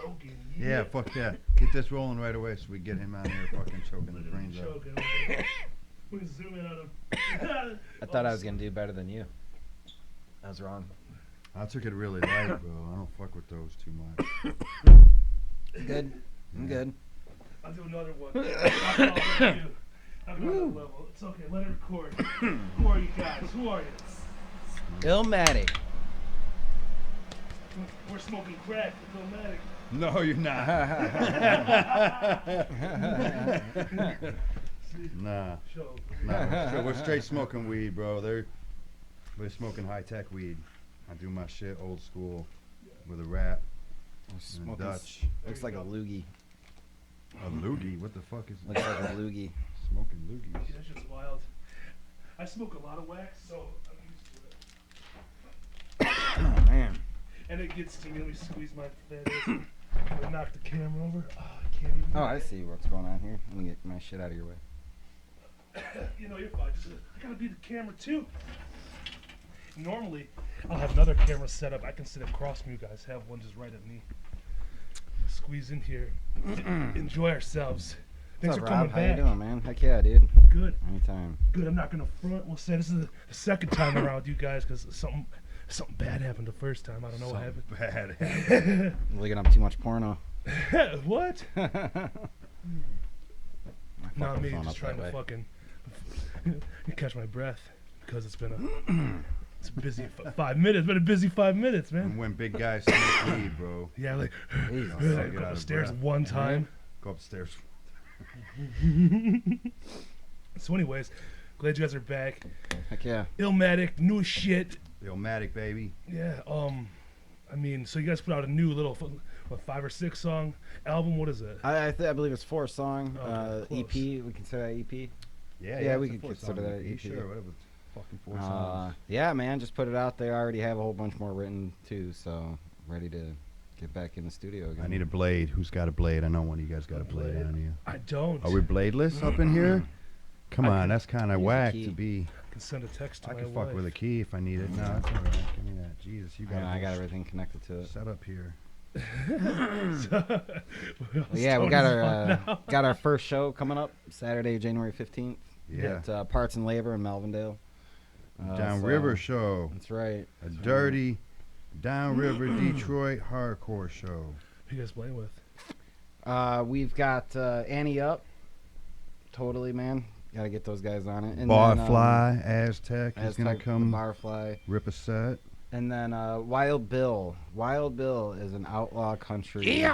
choking. Yeah, fuck that. Get this rolling right away so we get him out here fucking choking his brains out. We can zoom in on him. I thought I was gonna do better than you. I was wrong. I took it really light, bro. I don't fuck with those too much. Good. I'm good. I'll do another one. I'll go another level. It's okay. Let it record. Who are you guys? Who are you? illMatic. We're smoking crack with illMatic. No, you're not. Nah. Nah. We're straight smoking weed, bro. We're smoking high-tech weed. I do my shit old school with a wrap and Dutch. Looks like a loogie. A loogie? What the fuck is Looks like a loogie. Smoking loogies. Yeah, that's just wild. I smoke a lot of wax, so I'm used to it. Oh, man. And it gets to me. Let me squeeze my fat ass. I knock the camera over. Oh, I can't even. Oh, I see what's going on here. Let me get my shit out of your way. You know, you're fine. I gotta be the camera too. Normally, I'll have another camera set up. I can sit across from you guys. Have one just right at me. Squeeze in here. Enjoy ourselves. Thanks What's for up, coming Rob? How back. you doing, man? Heck yeah, dude. Good. Anytime. Good. I'm not gonna front. We'll say this is the second time around with you guys because something bad happened the first time. I don't know what happened. Bad. Looking up too much porno. What? My Not fucking me. phone Just up trying that to way. fucking catch my breath because it's been it's a busy 5 minutes. Been a busy 5 minutes, man. And when big guys smoke weed, bro. Yeah, like Jesus. go Get out up of stairs breath. one time. Go upstairs. So, anyways, glad you guys are back. Heck yeah. illMatic, new shit. illMatic, baby. Yeah. I mean, so you guys put out a new little, what, 5 or 6 song album? What is it? I believe it's 4-song Okay, EP. close. We consider that EP. Yeah, we it's a could 4-song consider that EP, EP. Sure, whatever. Fucking 4 songs. Yeah, man, just put it out there. I already have a whole bunch more written too, so ready to get back in the studio again. I need a blade. Who's got a blade? I know one of you guys got a blade on you. I don't. Are we bladeless up in here? Come on, that's kind of use a whack key. to be. I can send a text to I my can wife. fuck with a key if I need it. No, that's all right. Give me that. Jesus, you got. I got everything connected to it. Set up here. Yeah, we got our first show coming up Saturday, January 15th. Yeah. At Parts and Labor in Melvindale. Downriver show. That's right. A dirty downriver Detroit hardcore show. Who you guys playing with? We've got Annie Up. Totally, man. Got to get those guys on it. And Barfly, Aztec is Aztec, gonna come Barfly. rip a set. And then Wild Bill. Wild Bill is an outlaw country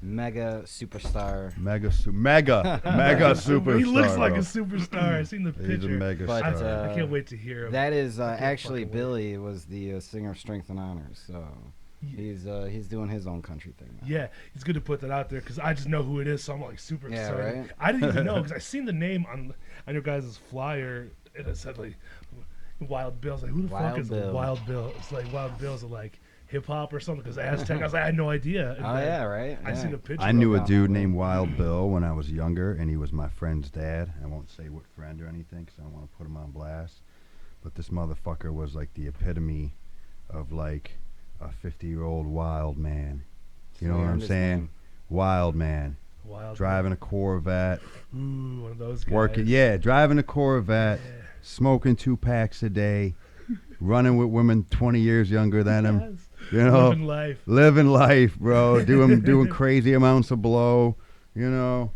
mega superstar. Mega superstar. He looks like bro. a superstar. I seen the He's a picture. mega But, star. I can't wait to hear him. That is can't actually fucking wait. Billy was the singer of Strength and Honors. So he's doing his own country thing now. Yeah, it's good to put that out there because I just know who it is, so I'm like super Yeah, excited. right? I didn't even know because I seen the name on your guys' flyer and it said like Wild Bill. I was like, who the fuck Wild is Bill. Wild Bill? It's like Wild Bill's like hip hop or something because Aztec. I was like, I had no idea. And Oh then yeah, right. I yeah. seen a picture. I knew a of dude named Wild Bill when I was younger, and he was my friend's dad. I won't say what friend or anything because I don't want to put him on blast. But this motherfucker was like the epitome of like a 50-year-old wild man. You know what I'm saying? Wild man. Wild Driving a Corvette. Ooh, one of those guys. Driving a Corvette, Yeah. smoking 2 packs a day, running with women 20 years younger than him. Yes. You know, Living life. bro, doing crazy amounts of blow. You know,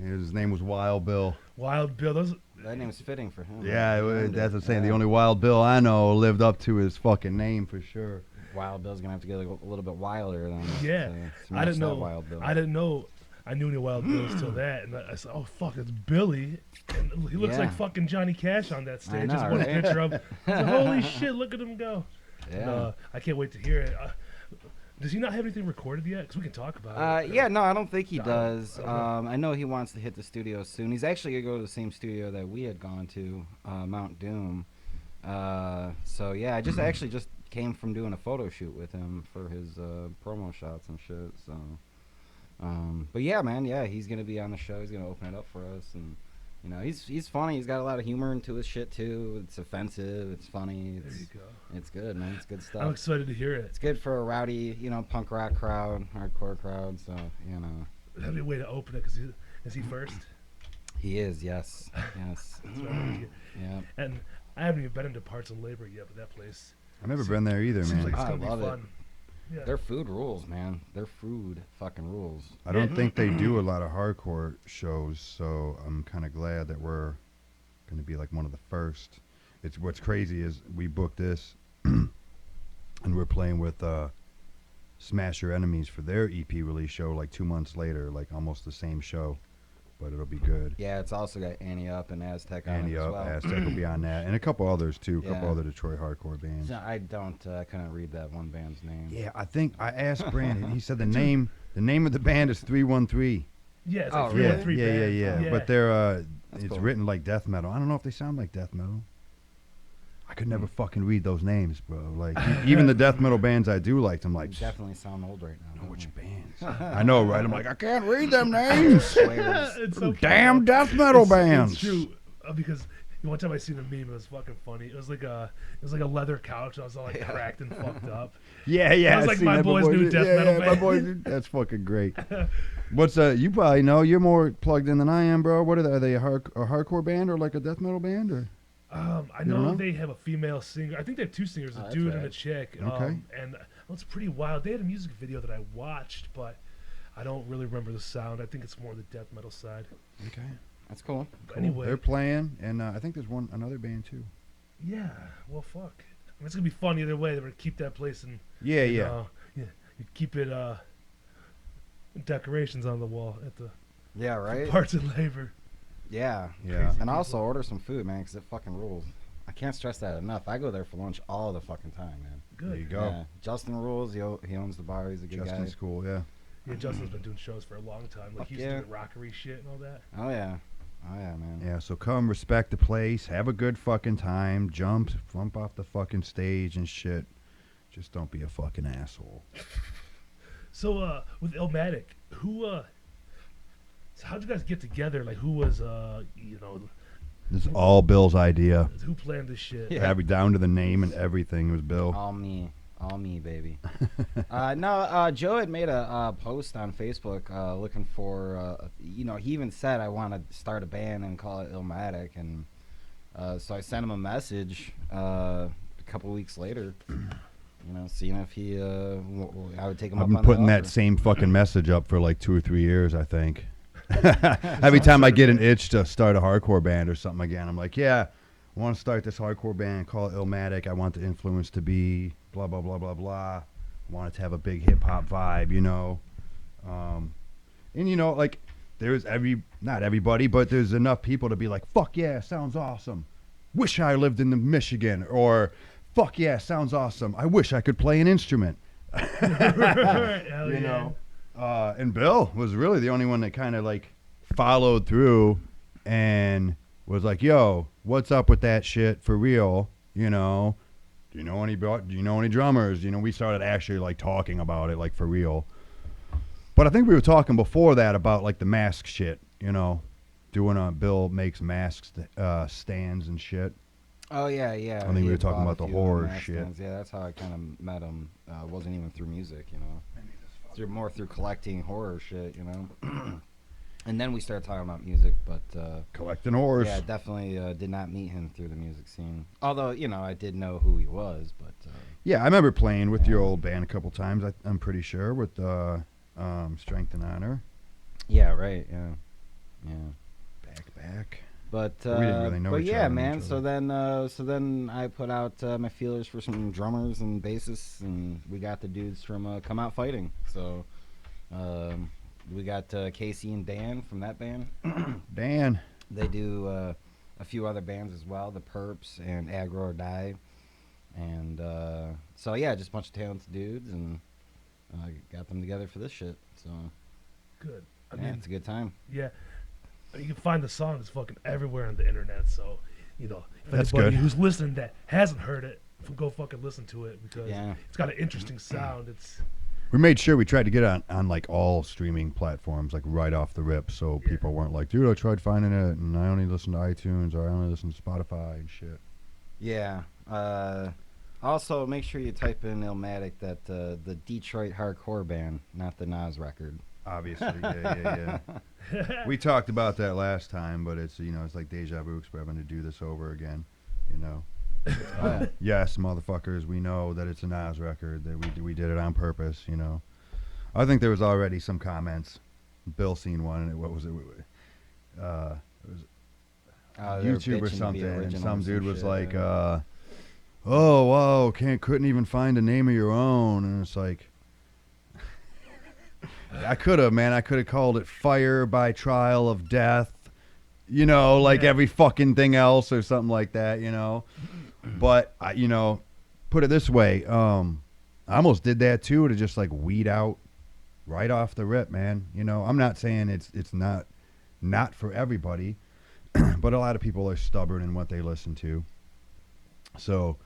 his name was Wild Bill. Wild Bill. Those. That name's fitting for him. Yeah, that's the saying. Yeah. The only Wild Bill I know lived up to his fucking name for sure. Wild Bill's gonna have to get a little bit wilder than. Yeah. to I match didn't that know. Wild Bill. I didn't know. I knew any Wild Bills till that, and I said, "Oh fuck, it's Billy." And he looks Yeah. like fucking Johnny Cash on that stage. know, Just one right? picture of. I was like, holy shit! Look at him go. Yeah. And, I can't wait to hear it. Does he not have anything recorded yet? Because we can talk about it. Yeah, no, I don't think he I does. don't know. I know he wants to hit the studio soon. He's actually gonna go to the same studio that we had gone to, Mount Doom. So yeah, I just came from doing a photo shoot with him for his promo shots and shit. So, but yeah, man, yeah, he's gonna be on the show. He's gonna open it up for us, and You know, he's funny. He's got a lot of humor into his shit too. It's offensive. It's funny. There you go. It's good, man. It's good stuff. I'm excited to hear it. It's good for a rowdy, punk rock crowd, hardcore crowd. So That'd be a way to open it, because is he first? he is. Yes, yes. That's what I'm Yeah. And I haven't even been into Parts and Labor yet, but that place I've never been there either, seems man. like it's I gonna be love it. fun. Yeah. Their food rules, man. Their food fucking rules. I don't think they do a lot of hardcore shows, so I'm kind of glad that we're going to be like one of the first. It's what's crazy is we booked this, and we're playing with Smash Your Enemies for their EP release show like 2 months later, like almost the same show, but it'll be good. Yeah, it's also got Annie Up and Aztec on Annie it as Up, well. Aztec will be on that, and a couple others too, a couple Yeah. other Detroit hardcore bands. So I couldn't read that one band's name. Yeah, I think I asked Brandon. He said the name of the band is 313. Yeah, it's Oh, like really? 313 band. Yeah. But they're That's it's cool. written like death metal. I don't know if they sound like death metal. I could never fucking read those names, bro. Like even the death metal bands I do like, I'm like, You definitely sound old right now. know which don't bands? I know, right? I'm like, I can't read them names. Swears. It's so Damn funny. death metal bands. It's true, because one time I seen a meme, it was fucking funny. It was like a leather couch. I was all like cracked and fucked up. Yeah. That was I like seen my that boy's before. new death metal my band. boy's new- that's fucking great. What's you probably know? You're more plugged in than I am, bro. What are they? A hardcore band or like a death metal band or? I You don't know know? they have a female singer. I think they have two singers, Oh, a that's dude and a rad. chick. Okay. And it's pretty wild. They had a music video that I watched, but I don't really remember the sound. I think it's more the death metal side. Okay. That's cool. But anyway, They're playing, and I think there's another band too. yeah. Well, fuck. I mean, it's gonna be fun either way. They're gonna keep that place and Yeah. you keep it decorations on the wall at the Yeah, right? Parts and Labor. Yeah. Yeah. Crazy. And also order some food, man, because it fucking rules. I can't stress that enough. I go there for lunch all the fucking time, man. There you Good. go. Yeah. Justin rules. He owns the bar. He's a good Justin's guy. cool. Yeah. Yeah, Justin's been doing shows for a long time. Like Fuck he used yeah. to do the rockery shit and all that. Oh, yeah. Oh, yeah, man. Yeah. So come respect the place. Have a good fucking time. Jump off the fucking stage and shit. Just don't be a fucking asshole. So with illMatic, so how'd you guys get together? Like who was This is all Bill's idea. who planned this shit? Yeah. Down to the name and everything. It was Bill. All me, baby. Joe had made a post on Facebook looking for, he even said, I want to start a band and call it illMatic. And so I sent him a message a couple weeks later, seeing if I would take him I've up been on putting the that offer. same fucking message up for like 2 or 3 years, I think. Every time I get an itch to start a hardcore band or something again, I'm like, yeah, I want to start this hardcore band, call it illMatic. I want the influence to be blah, blah, blah, blah, blah. I want it to have a big hip-hop vibe, And, like, there's not everybody, but there's enough people to be like, fuck yeah, sounds awesome. Wish I lived in Michigan. Or, fuck yeah, sounds awesome. I wish I could play an instrument. Hell You yeah. know? And Bill was really the only one that kind of like followed through and was like, yo, what's up with that shit for real? Do you know any drummers? We started actually like talking about it like for real. But I think we were talking before that about like the mask shit, doing Bill makes masks, stands and shit. Oh, yeah. I think He we were had talking bought about a the few of horror mask shit. stands. Yeah, that's how I kind of met him. Wasn't even through music, Through collecting horror shit, And then we started talking about music, but Collecting horrors. yeah, definitely did not meet him through the music scene. Although, I did know who he was, but Yeah, I remember playing with your Yeah. old band a couple times, I'm pretty sure, with Strength and Honor. yeah, right, yeah. Back. But We didn't really know but each yeah, other, man. each So then I put out my feelers for some drummers and bassists, and we got the dudes from Come Out Fighting. So we got Casey and Dan from that band. Dan. They do a few other bands as well, the Perps and Aggro or Die. And so yeah, just a bunch of talented dudes, and got them together for this shit. So Good. I yeah, mean, it's a good time. yeah. You can find the songs fucking everywhere on the internet. So, if That's anybody good. who's listening that hasn't heard it, go fucking listen to it because Yeah. it's got an interesting sound. It's We made sure we tried to get on like all streaming platforms, like right off the rip, so people weren't like, dude, I tried finding it, and I only listen to iTunes, or I only listen to Spotify and shit. Yeah. Also, make sure you type in illMatic, that the Detroit hardcore band, not the Nas record. Obviously, yeah. We talked about that last time, but it's it's like deja vu, 'cause we're having to do this over again, Yes, motherfuckers, we know that it's a Nas record, that we did it on purpose, I think there was already some comments. Bill seen one, and what was it? It was YouTube or something, and some dude was like, "Oh, wow, couldn't even find a name of your own," and it's like, I could have called it Fire by Trial of Death, every fucking thing else or something like that, But put it this way, I almost did that too, to just like weed out right off the rip, man. I'm not saying it's not for everybody, but a lot of people are stubborn in what they listen to. So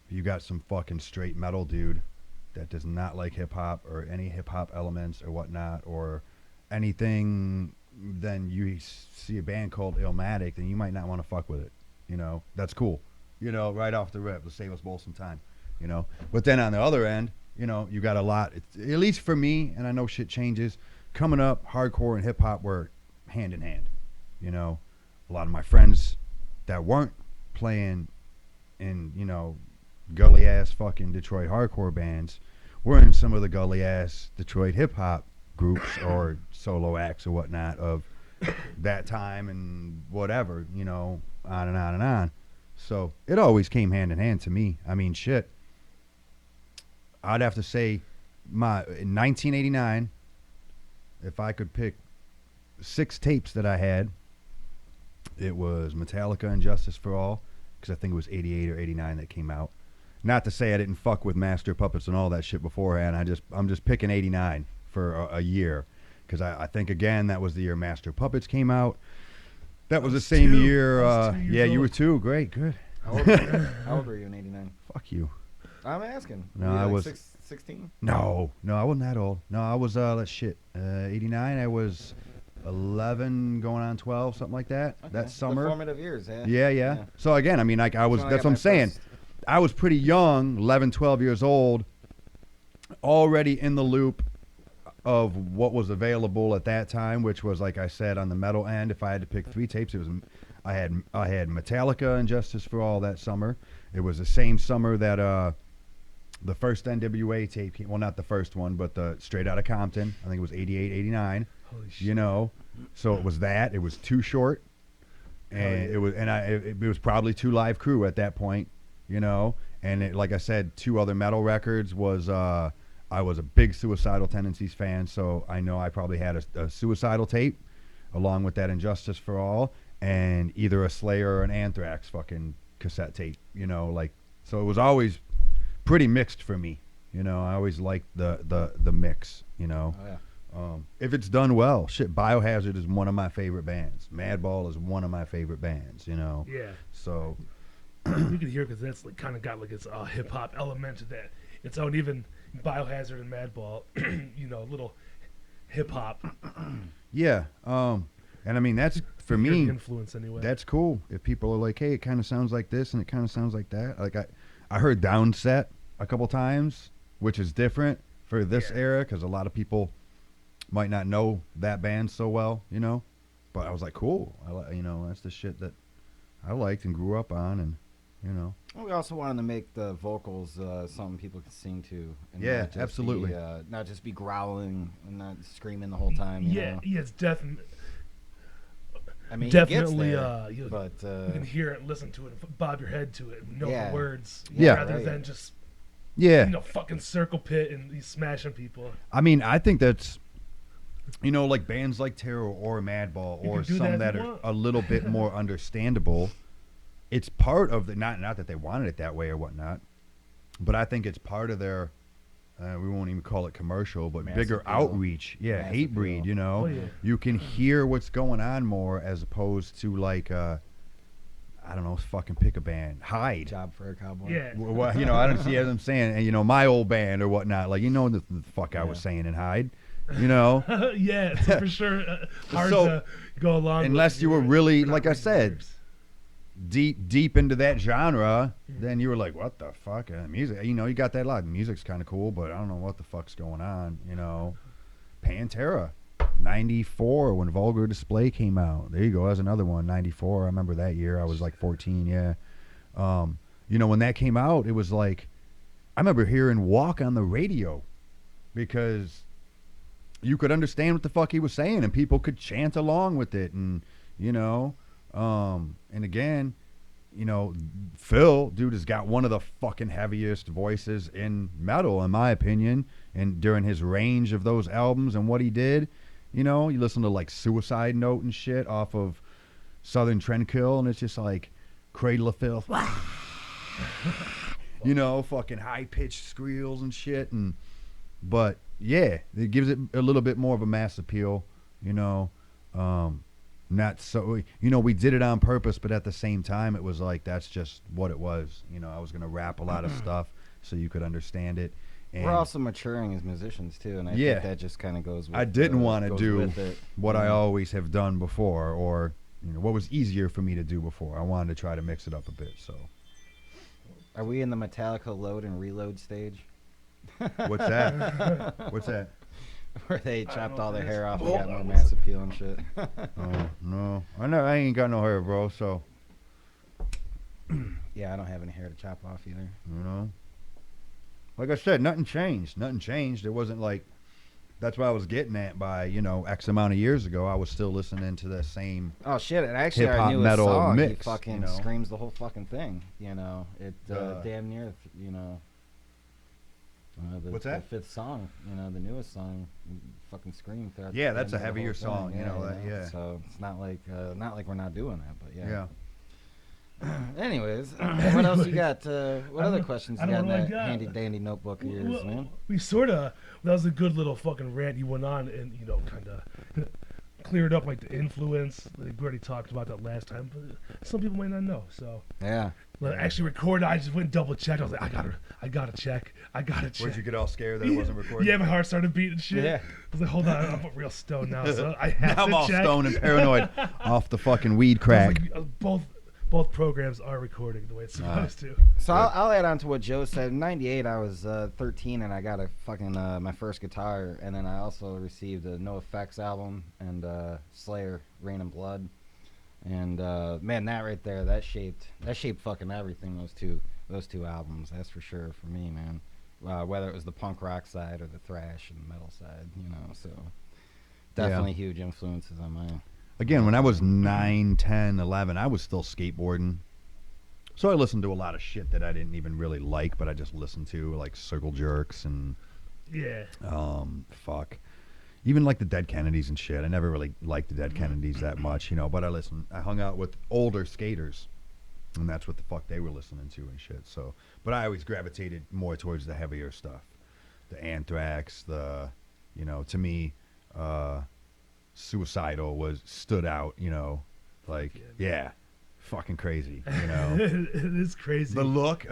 you got some fucking straight metal dude that does not like hip hop or any hip hop elements or whatnot or anything, then you see a band called illMatic, then you might not want to fuck with it. That's cool. Right off the rip, let's save us both some time. But then on the other end, you got a lot. At least for me, and I know shit changes. Coming up, hardcore and hip hop were hand in hand. A lot of my friends that weren't playing in gully ass fucking Detroit hardcore bands were in some of the gully ass Detroit hip hop groups or solo acts or whatnot of that time and whatever, on and on and on. So it always came hand in hand to me. I mean, shit. I'd have to say in 1989, if I could pick 6 tapes that I had, it was Metallica and Justice for All, because I think it was 88 or 89 that came out. Not to say I didn't fuck with Master Puppets and all that shit beforehand. I'm just picking 89 for a year, because I think, again, that was the year Master Puppets came out. That was the same year. Yeah, you were 2. Great, good. How old were you in 89? Fuck you. I'm asking. No, I was 16. No, I wasn't that old. No, I was 89. I was 11, going on 12, something like that. Okay. That summer. The formative years, yeah. Yeah. So again, I mean, like I was. That's what I'm saying. I was pretty young, 11, 12 years old, already in the loop of what was available at that time, which was, like I said, on the metal end. If I had to pick 3 tapes, it was I had Metallica and Justice for All that summer. It was the same summer that the first NWA tape came. Well, not the first one, but the Straight Outta Compton. I think it was 88, 89. Holy shit. So it was that. It was Too Short, and it was probably 2 Live Crew at that point. And it, like I said, 2 other metal records was. I was a big Suicidal Tendencies fan, so I know I probably had a Suicidal tape, along with that Injustice for All, and either a Slayer or an Anthrax fucking cassette tape. So it was always pretty mixed for me. I always liked the mix. Oh, yeah. If it's done well, shit. Biohazard is one of my favorite bands. Madball is one of my favorite bands. Yeah. So you can hear, because that's kind of got like its hip hop element to that. Its own, even Biohazard and Madball, little hip hop. Yeah. And I mean, that's for me. Influence anyway. That's cool. If people are like, hey, it kind of sounds like this and it kind of sounds like that. Like I heard Downset a couple times, which is different for this era, because a lot of people might not know that band so well, But I was like, cool. That's the shit that I liked and grew up on, and We also wanted to make the vocals something people could sing to. And yeah, not just absolutely. Not just be growling and not screaming the whole time. You know? It's definitely. I mean, definitely, you can hear it, listen to it, and bob your head to it, and know the words, rather than just fucking circle pit and he's smashing people. I mean, I think that's, like bands like Terror or Madball or some that are a little bit more understandable. It's part of the not that they wanted it that way or whatnot, but I think it's part of their. We won't even call it commercial, but bigger outreach. Yeah, Hatebreed, Oh, yeah. You can hear what's going on more, as opposed to like, I I don't know, fucking pick a band. Hyde. Job for a cowboy. Yeah. Well, you know, I don't see as I'm saying, and you know, my old band or whatnot. Like, you know, the fuck I was Yeah. saying in Hyde. You know, Yeah, so for sure, hard So, to go along. unless with you were your- really, you're not like I reading said, lyrics. deep into that genre, then you were like, what the fuck? Music, you know, you got that lot. Music's kind of cool, but I don't know what the fuck's going on. You know, Pantera, 94 when Vulgar Display came out. There you go. That's another one. 94. I remember that year. I was like 14. Yeah. You know, when that came out, it was like, I remember hearing Walk on the radio because you could understand what the fuck he was saying and people could chant along with it. And, you know, and again, you know, Phil, dude, has got one of the fucking heaviest voices in metal, in my opinion. And during his range of those albums and what he did, you know, you listen to like Suicide Note and shit off of Southern Trendkill, and it's just like Cradle of Filth, you know, fucking high pitched squeals and shit. And but yeah, it gives it a little bit more of a mass appeal, you know. Not so, you know, we did it on purpose, but at the same time, it was like that's just what it was. You know, I was gonna rap a lot of stuff so you could understand it. And We're also maturing as musicians too, and I Yeah. think that just kind of goes with I didn't want to goes do with it. what I Yeah. always have done before, or you know, what was easier for me to do before. I wanted to try to mix it up a bit. So, Are we in the Metallica load and reload stage? what's that? What's that? Where they don't chopped know all if their it hair is. off and Oh, got more that mass was- appeal and shit. Oh no, I ain't got no hair, bro. So Yeah, I don't have any hair to chop off either. you know, like I said, nothing changed. Nothing changed. It wasn't like that's what I was getting at by, you know, X amount of years ago. I was still listening to the same. Oh shit! And actually, Hip-hop our newest metal song, mix, he fucking you know. screams the whole fucking thing. You know, it Uh, damn near, you know. What's The that? fifth song, you know, the newest song, fucking scream throughout. Yeah, the that's a end of the heavier whole song, thing, you know, that- yeah. So it's not like we're not doing that, but Yeah. Anyways, what else you got? What other questions I you don't got know in what that I got. handy dandy notebook of yours, Well, man? we sort of, that was a good little fucking rant you went on and, you know, kind of cleared up like the influence. Like, we already talked about that last time, but some people might not know. So, Yeah. like, actually recorded, I just went and double checked. I was like, I gotta check. Would you get all scared that it wasn't recorded? Yeah, my heart started beating shit. Yeah. I was like, hold on, I'm real stoned now, so I have Now I'm to all check. stoned and paranoid off the fucking weed I was crack. like, both programs are recording the way it's supposed to. So I'll add on to what Joe said. In '98, I was 13 and I got a fucking my first guitar, and then I also received a No Effects album and Slayer, Rain and Blood, and man, that right there, that shaped fucking everything. Those two albums, that's for sure for me, man. Whether it was the punk rock side or the thrash and metal side, you know. So definitely huge influences on mine. Again, when I was 9, 10, 11, I was still skateboarding. So I listened to a lot of shit that I didn't even really like, but I just listened to, like Circle Jerks and, Yeah. fuck. Even like the Dead Kennedys and shit. I never really liked the Dead Kennedys that much, you know, but I hung out with older skaters, and that's what the fuck they were listening to and shit. So, but I always gravitated more towards the heavier stuff. The Anthrax, you know, to me, Suicidal stood out, you know, like, yeah, fucking crazy, you know. It is crazy. The look,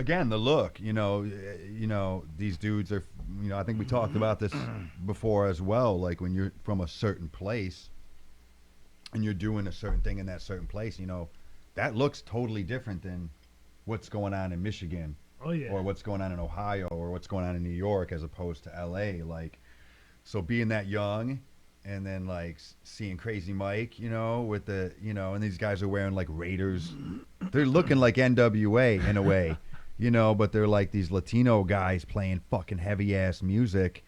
you know, these dudes are, you know, I think we talked about this before as well, like when you're from a certain place and you're doing a certain thing in that certain place, you know, that looks totally different than what's going on in Michigan Oh yeah. or what's going on in Ohio or what's going on in New York as opposed to LA. Like, so being that young and then like seeing Crazy Mike, you know, with the, you know, and these guys are wearing like Raiders. They're looking like NWA in a way, you know, but they're like these Latino guys playing fucking heavy ass music,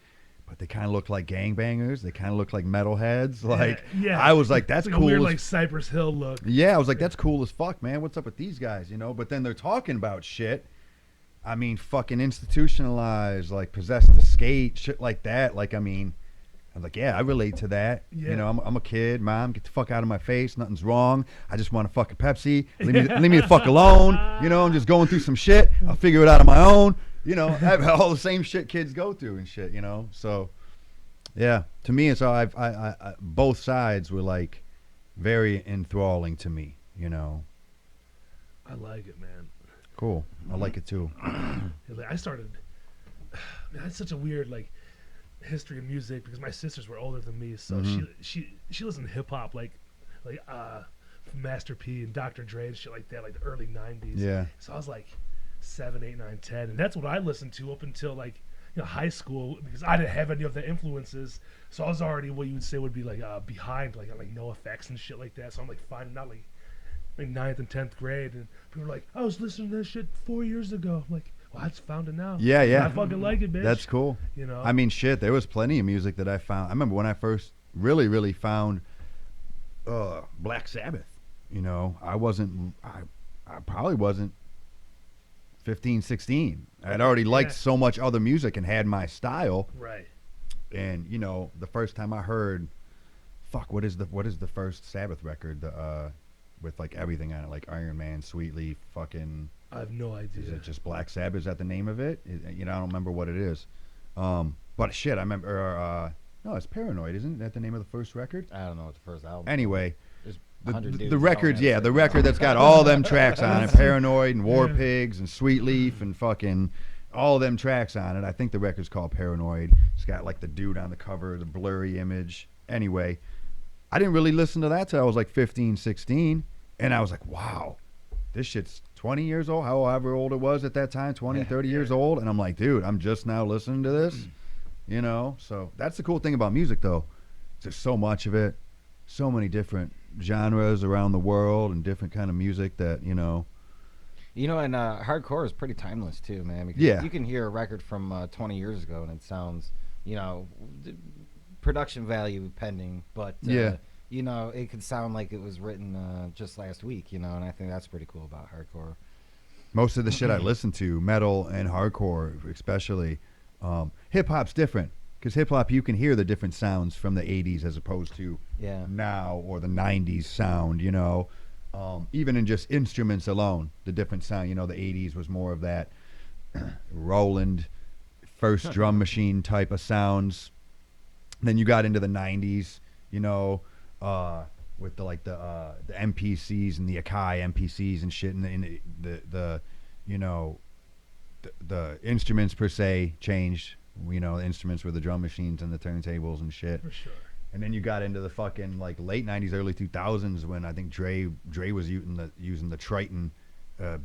but they kind of look like gangbangers. They kind of look like metalheads. Like, yeah. I was like, that's It's like cool. A weird as like Cypress Hill look. yeah, I was like, that's cool as fuck, man. What's up with these guys, you know? But then they're talking about shit. I mean, fucking institutionalized, like possessed to skate, shit like that. Like, I mean, I'm like, yeah, I relate to that. Yeah. You know, I'm a kid. Mom, get the fuck out of my face. Nothing's wrong. I just want a fucking Pepsi. Leave me the fuck alone. You know, I'm just going through some shit. I'll figure it out on my own. You know, I have all the same shit kids go through and shit, you know? So, yeah, to me, it's all, I both sides were like very enthralling to me, you know? I like it, man. Cool. I like it too. I started. Man, that's such a weird like history of music because my sisters were older than me, so she listened to hip hop like Master P and Dr. Dre and shit like that, like the early '90s. Yeah. So I was like 7, 8, 9, 10, and that's what I listened to up until like high school because I didn't have any of the influences. So I was already what you would say would be like behind like no effects and shit like that. So I'm like finding out like 9th and 10th grade, and people were like, I was listening to that shit 4 years ago. I'm like, well, I just found it now. Yeah, yeah. I fucking like it, bitch. That's cool. You know. I mean, shit. There was plenty of music that I found. I remember when I first really found Black Sabbath. You know, I probably wasn't 15, 16. I'd already liked so much other music and had my style. Right. And you know, the first time I heard, what is the first Sabbath record? With like everything on it, like Iron Man, Sweet Leaf, fucking. I have no idea. Is it just Black Sabbath? Is that the name of it? You know, I don't remember what it is. But shit, I remember. No, it's Paranoid, isn't that the name of the first record? I don't know what the first album. Anyway, There's the 100 dudes record, going at it. the record that's got all them tracks on it, Paranoid and War Pigs and Sweet Leaf and fucking all them tracks on it. I think the record's called Paranoid. It's got like the dude on the cover, the blurry image. Anyway, I didn't really listen to that till I was like 15, 16. And I was like, wow, this shit's 20 years old, however old it was at that time, 20, 30 years old. And I'm like, dude, I'm just now listening to this, you know? So that's the cool thing about music, though. There's so much of it, so many different genres around the world and different kind of music that, you know. You know, and hardcore is pretty timeless, too, man. Because Yeah. you can hear a record from 20 years ago, and it sounds, you know, production value pending, but... Yeah. You know, it could sound like it was written just last week, you know, and I think that's pretty cool about hardcore. Most of the shit I listen to, metal and hardcore especially, hip-hop's different. Because hip-hop, you can hear the different sounds from the 80s as opposed to now or the 90s sound, you know. Even in just instruments alone, the different sound. You know, the 80s was more of that Roland first drum machine type of sounds. Then you got into the 90s, you know, with the MPCs and the Akai MPCs and shit, and the you know, the instruments per se changed. You know, the instruments were the drum machines and the turntables and shit. For sure. And then you got into the fucking like late 90s, early 2000s when I think Dre was using the Triton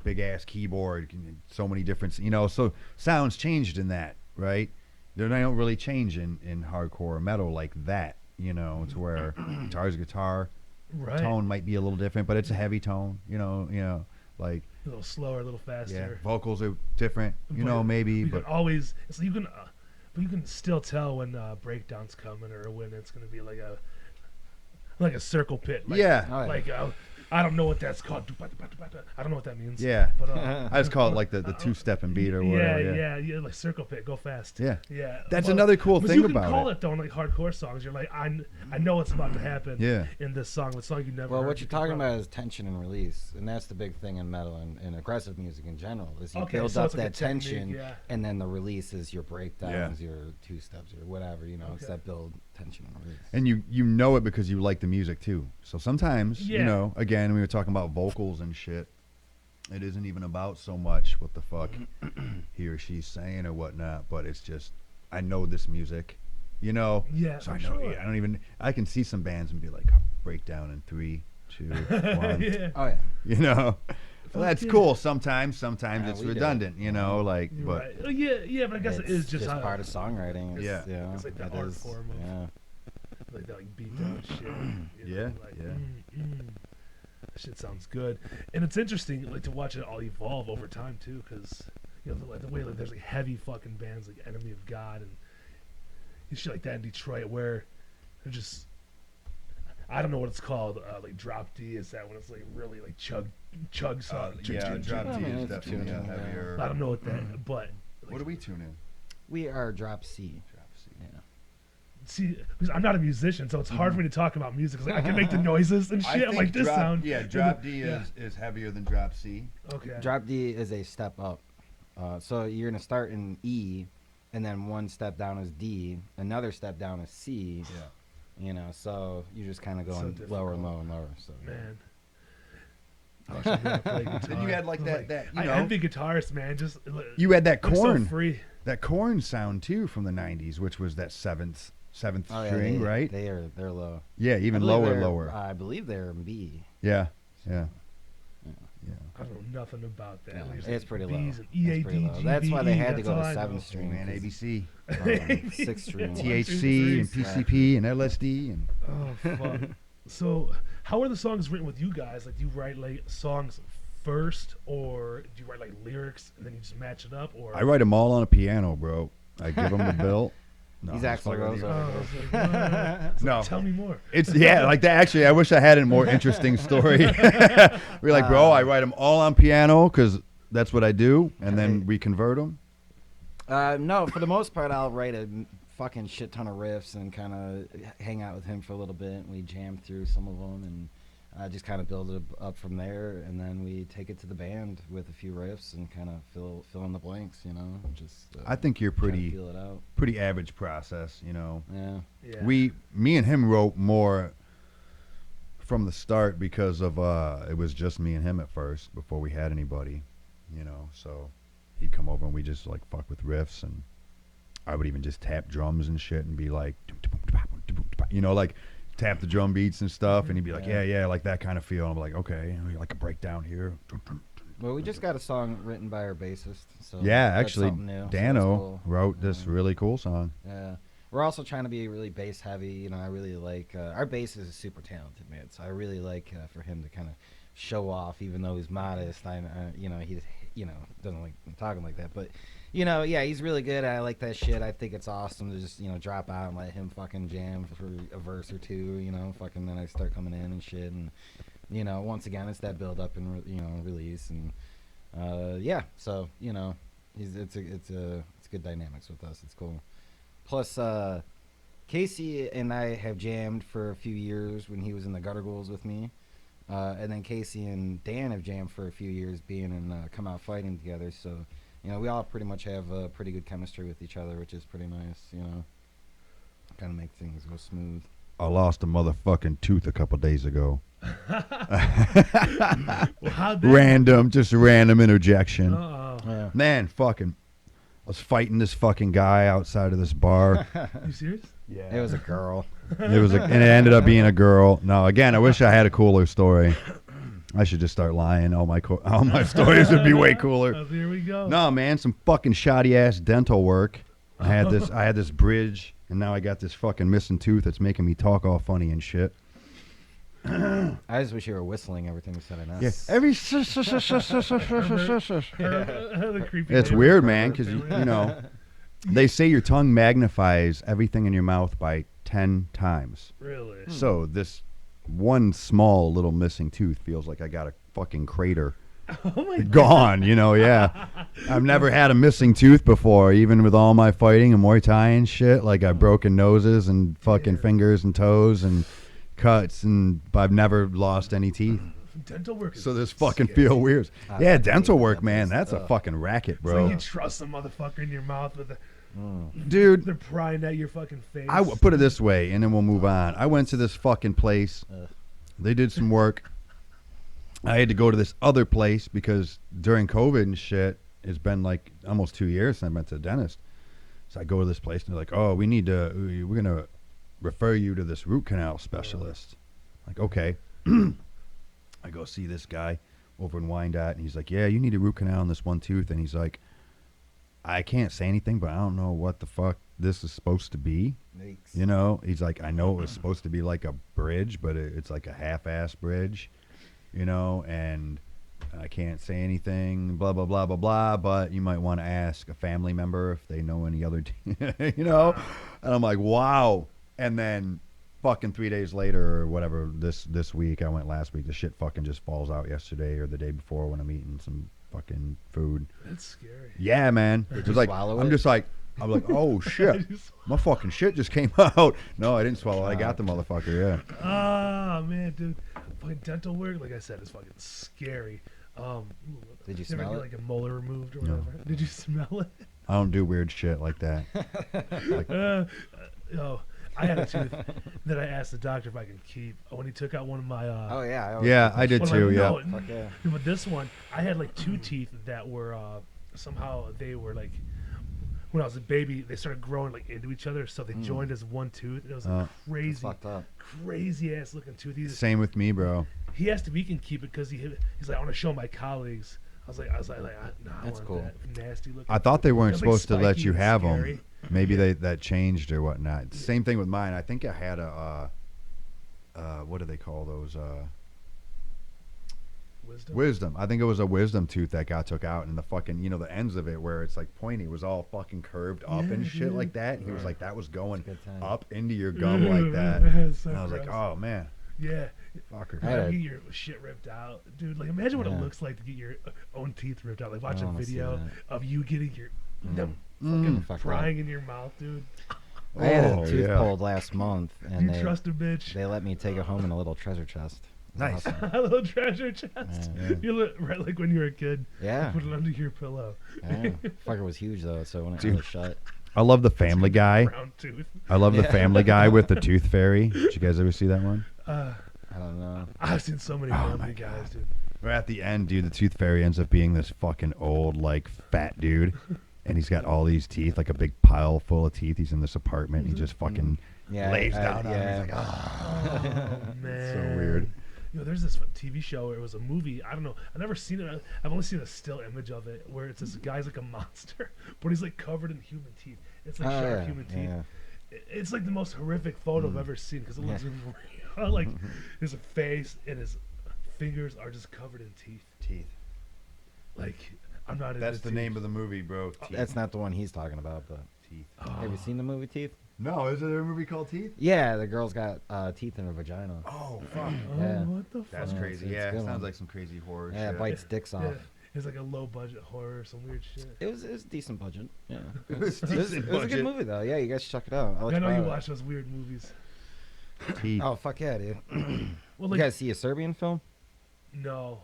big ass keyboard, so many different, you know, so sounds changed in that, right? They don't really change in hardcore or metal like that. You know, it's where guitar, Right. tone might be a little different, but it's a heavy tone. You know, like A little slower, a little faster. yeah, vocals are different. You know, maybe, you but can always it's you can, but you can still tell when breakdown's coming or when it's gonna be like a circle pit. Like, yeah, Oh, yeah. Like I don't know what that's called. I don't know what that means. yeah. But I just call it like the two-stepping beat or whatever. yeah, like circle pit, go fast. Yeah. Yeah. That's But- another cool but thing you can about call it. it though in like hardcore songs. You're like, I know what's about to happen. Yeah. In this song, the song you never. Well, heard what you're before. talking about is tension and release, and that's the big thing in metal and aggressive music in general. Is you Okay, build so up it's like a that tension, technique, yeah. and then the release is your breakdowns, your two steps, or whatever. You know, it's Okay. that build tension and release. And you know it because you like the music too. So sometimes, you Yeah. know, again, we were talking about vocals and shit. It isn't even about so much what the fuck he or she's saying or whatnot, but it's just I know this music, you know. Yeah, So I I'm know. sure. I can see some bands and be like, oh, breakdown in 3, 2, 1. Yeah. Oh yeah, You know, well, that's yeah. cool. Sometimes Yeah, it's we do. redundant. You know, like You're but. right. Yeah, but I guess it's it is just how, part of songwriting. It's, Yeah. you know, It's like the it art is, form of- yeah. like that like beat down shit. You Yeah, know, like, yeah. That shit sounds good, and it's interesting like to watch it all evolve over time too, because you know the way like there's like heavy fucking bands like Enemy of God and shit like that in Detroit where they're just I don't know what it's called like drop D is that when it's like really like chug song. Yeah, drop I D mean, is it's definitely tuning, yeah. heavier. I don't know what that, but What do we tune in? We are drop C. Drop C. Yeah. see, because I'm not a musician, so it's hard for me to talk about music. 'Cause, like, I can make the noises and shit. I'm like this sound. drop D Yeah. is heavier than drop C. Okay. Drop D is a step up. So you're gonna start in E, and then one step down is D, another step down is C. Yeah. You know, so you're just kind of So going lower and difficult. lower and lower. So Man. Actually, I play guitar. Then you had like I was that, you I know. envy guitarists, man. Just You had that they're so corn, free. that corn sound too from the '90s, which was that seventh Oh, yeah, string, right? They're low. Yeah, even lower. I believe they're in B. Yeah, yeah. I know nothing about that. Yeah, There's it's pretty low. B's and It's pretty low. EAD, That's why they GBE, had to that's go all to I know. 7th string. Man, 'cause, ABC, 6th string. THC, and PCP, and LSD, and Oh fuck. So, how are the songs written with you guys? Like, do you write like songs first, or do you write like lyrics and then you just match it up? Or I write them all on a piano, bro. I give them the bill. No, He's I'm Axl fucking with Rose you. over Oh, here. I was like, what? No. Tell me more. It's like that. Actually, I wish I had a more interesting story. We're like, bro, I write them all on piano because that's what I do, and then we convert them. No, for the most part, I'll write a fucking shit ton of riffs and kind of hang out with him for a little bit. And we jam through some of them and just kind of build it up from there. And then we take it to the band with a few riffs and kind of fill in the blanks, you know. Just I think you're try to pretty feel it out. pretty average process, you know. Yeah. Yeah. Me and him wrote more from the start because of it was just me and him at first before we had anybody, you know. So he'd come over and we just like fuck with riffs, and I would even just tap drums and shit and be like, you know, like tap the drum beats and stuff, and he'd be like, yeah, like that kind of feel. And I'm like, okay, like a breakdown here. Well, we just got a song written by our bassist. So Yeah, that's actually, something new, so Dano that's cool. wrote this really cool song. Yeah. We're also trying to be really bass heavy. You know, I really like our bassist is super talented, man. So I really like for him to kind of show off, even though he's modest. You know, he's doesn't like talking like that, but you know, yeah, he's really good. I like that shit. I think it's awesome to just drop out and let him fucking jam for a verse or two. You know, fucking then I start coming in and shit, and once again, it's that build up and release and yeah. So it's good dynamics with us. It's cool. Plus, Casey and I have jammed for a few years when he was in the Gutter Ghouls with me. And then Casey and Dan have jammed for a few years being in Come Out Fighting together. So, we all pretty much have pretty good chemistry with each other, which is pretty nice, Kind of make things go smooth. I lost a motherfucking tooth a couple days ago. Well, how'd that- Random interjection. Uh-oh. Yeah. Man, fucking, I was fighting this fucking guy outside of this bar. You serious? Yeah. It was a girl. And it ended up being a girl. No, again, I wish I had a cooler story. I should just start lying. All my stories would be way cooler. Oh, here we go. No, man, some fucking shoddy ass dental work. I had this bridge, and now I got this fucking missing tooth that's making me talk all funny and shit. I just wish you were whistling everything we said. Yeah, every The creepy it's neighbor weird, from man, our because family. they say your tongue magnifies everything in your mouth by 10 times. Really? So this one small little missing tooth feels like I got a fucking crater. Oh my God. Gone, yeah. I've never had a missing tooth before, even with all my fighting and Muay Thai and shit. Like, I've broken noses and fucking fingers and toes and cuts, and I've never lost any teeth. Dental work is So this fucking scary. feel weird. I Yeah, fucking dental hate work, dentists. man. That's a Ugh. fucking racket, It's bro. like you trust a motherfucker in your mouth with Dude, they're prying at your fucking face. I put it this way, and then we'll move on. I went to this fucking place. They did some work. I had to go to this other place because during COVID and shit, it's been like almost 2 years since I went to the dentist. So I go to this place, and they're like, "Oh, we're gonna refer you to this root canal specialist." Like, okay. I go see this guy over in Wyandotte, and he's like, "Yeah, you need a root canal on this one tooth," and he's like, I can't say anything, but I don't know what the fuck this is supposed to be. Yikes. He's like, I know it was supposed to be like a bridge, but it's like a half-ass bridge, and I can't say anything, blah, blah, blah, blah, blah, but you might want to ask a family member if they know any other, And I'm like, wow. And then fucking 3 days later or whatever, this week, I went last week, the shit fucking just falls out yesterday or the day before when I'm eating some fucking food. That's scary. Yeah, man. Did you It's like swallow I'm it? just like oh shit. My fucking shit just came out. No, I didn't swallow. I got the motherfucker, yeah. Ah, man, dude. Fucking dental work, like I said, is fucking scary. Did you ever smell get it? like a molar removed or No. whatever? Did you smell it? I don't do weird shit like that. Oh, I had a tooth that I asked the doctor if I could keep when he took out one of my. Oh yeah. always Yeah, think I did one of too. my- Yeah. no, Fuck yeah. But this one, I had like 2 teeth that were somehow they were like when I was a baby, they started growing like into each other, so they joined as one tooth. It was a That's crazy, fucked up. crazy ass looking tooth. Same with me, bro. He asked if he can keep it because he's like, I want to show my colleagues. I was like, nah, I That's want cool. that nasty looking. I thought they weren't It was, like, supposed to let spiky you and have them. scary. Maybe that changed or whatnot. Same thing with mine. I think I had a what do they call those? Wisdom. I think it was a wisdom tooth that got took out, and the fucking the ends of it where it's like pointy was all fucking curved up Yeah, and shit dude. like that. And he was like, that was going Good time. up into your gum like that. So And I was like, gross. oh man, Yeah. fucker. I had Like, a- get your shit ripped out, dude. Like, imagine what it Yeah. looks like to get your own teeth ripped out. Like, watch I a wanna see video that. of you getting your them Fuck crying in your mouth, dude. I had Oh, a tooth yeah. pulled last month, and You they trust a bitch. they let me take it home in a little treasure chest. It was Nice. awesome. A little treasure chest. Yeah. You look right like when you were a kid. Yeah. You put it under your pillow. Yeah. Fucker was huge though, so when it Dude. was shut. I love the Family Guy. Brown tooth. I love the Yeah. Family Guy with the tooth fairy. Did you guys ever see that one? Uh, I don't know. I've seen so many Oh my Family Guys, dude. Or at the end, dude, the tooth fairy ends up being this fucking old, like, fat dude. And he's got all these teeth, like a big pile full of teeth. He's in this apartment. And he just fucking Yeah. lays down on him. yeah. He's like, oh. Oh, man. so weird. You know, there's this TV show where it was a movie. I don't know. I've never seen it. I've only seen a still image of it where it's this guy's like a monster, but he's like covered in human teeth. It's like Oh, sharp yeah, human teeth. yeah. It's like the most horrific photo I've ever seen because it looks real. Like his face and his fingers are just covered in teeth. Teeth. Like I'm not. That's the name of the movie, bro. Teeth. That's not the one he's talking about, but Teeth. have you seen the movie Teeth? No, is there a movie called Teeth? Yeah, the girl's got teeth in her vagina. Oh, fuck. Oh, Yeah. what the fuck? That's Yeah, crazy. it's a Yeah, good it sounds one. like some crazy horror Yeah, shit. bites dicks off. Yeah. It's like a low budget horror, some weird shit. It was decent budget. Yeah, It was it was, decent it was a budget. good movie though. Yeah, you guys should check it out. I'll let I know you borrow it. watch those weird movies. Teeth. Oh fuck yeah, dude! Well, You like guys see a Serbian film? no.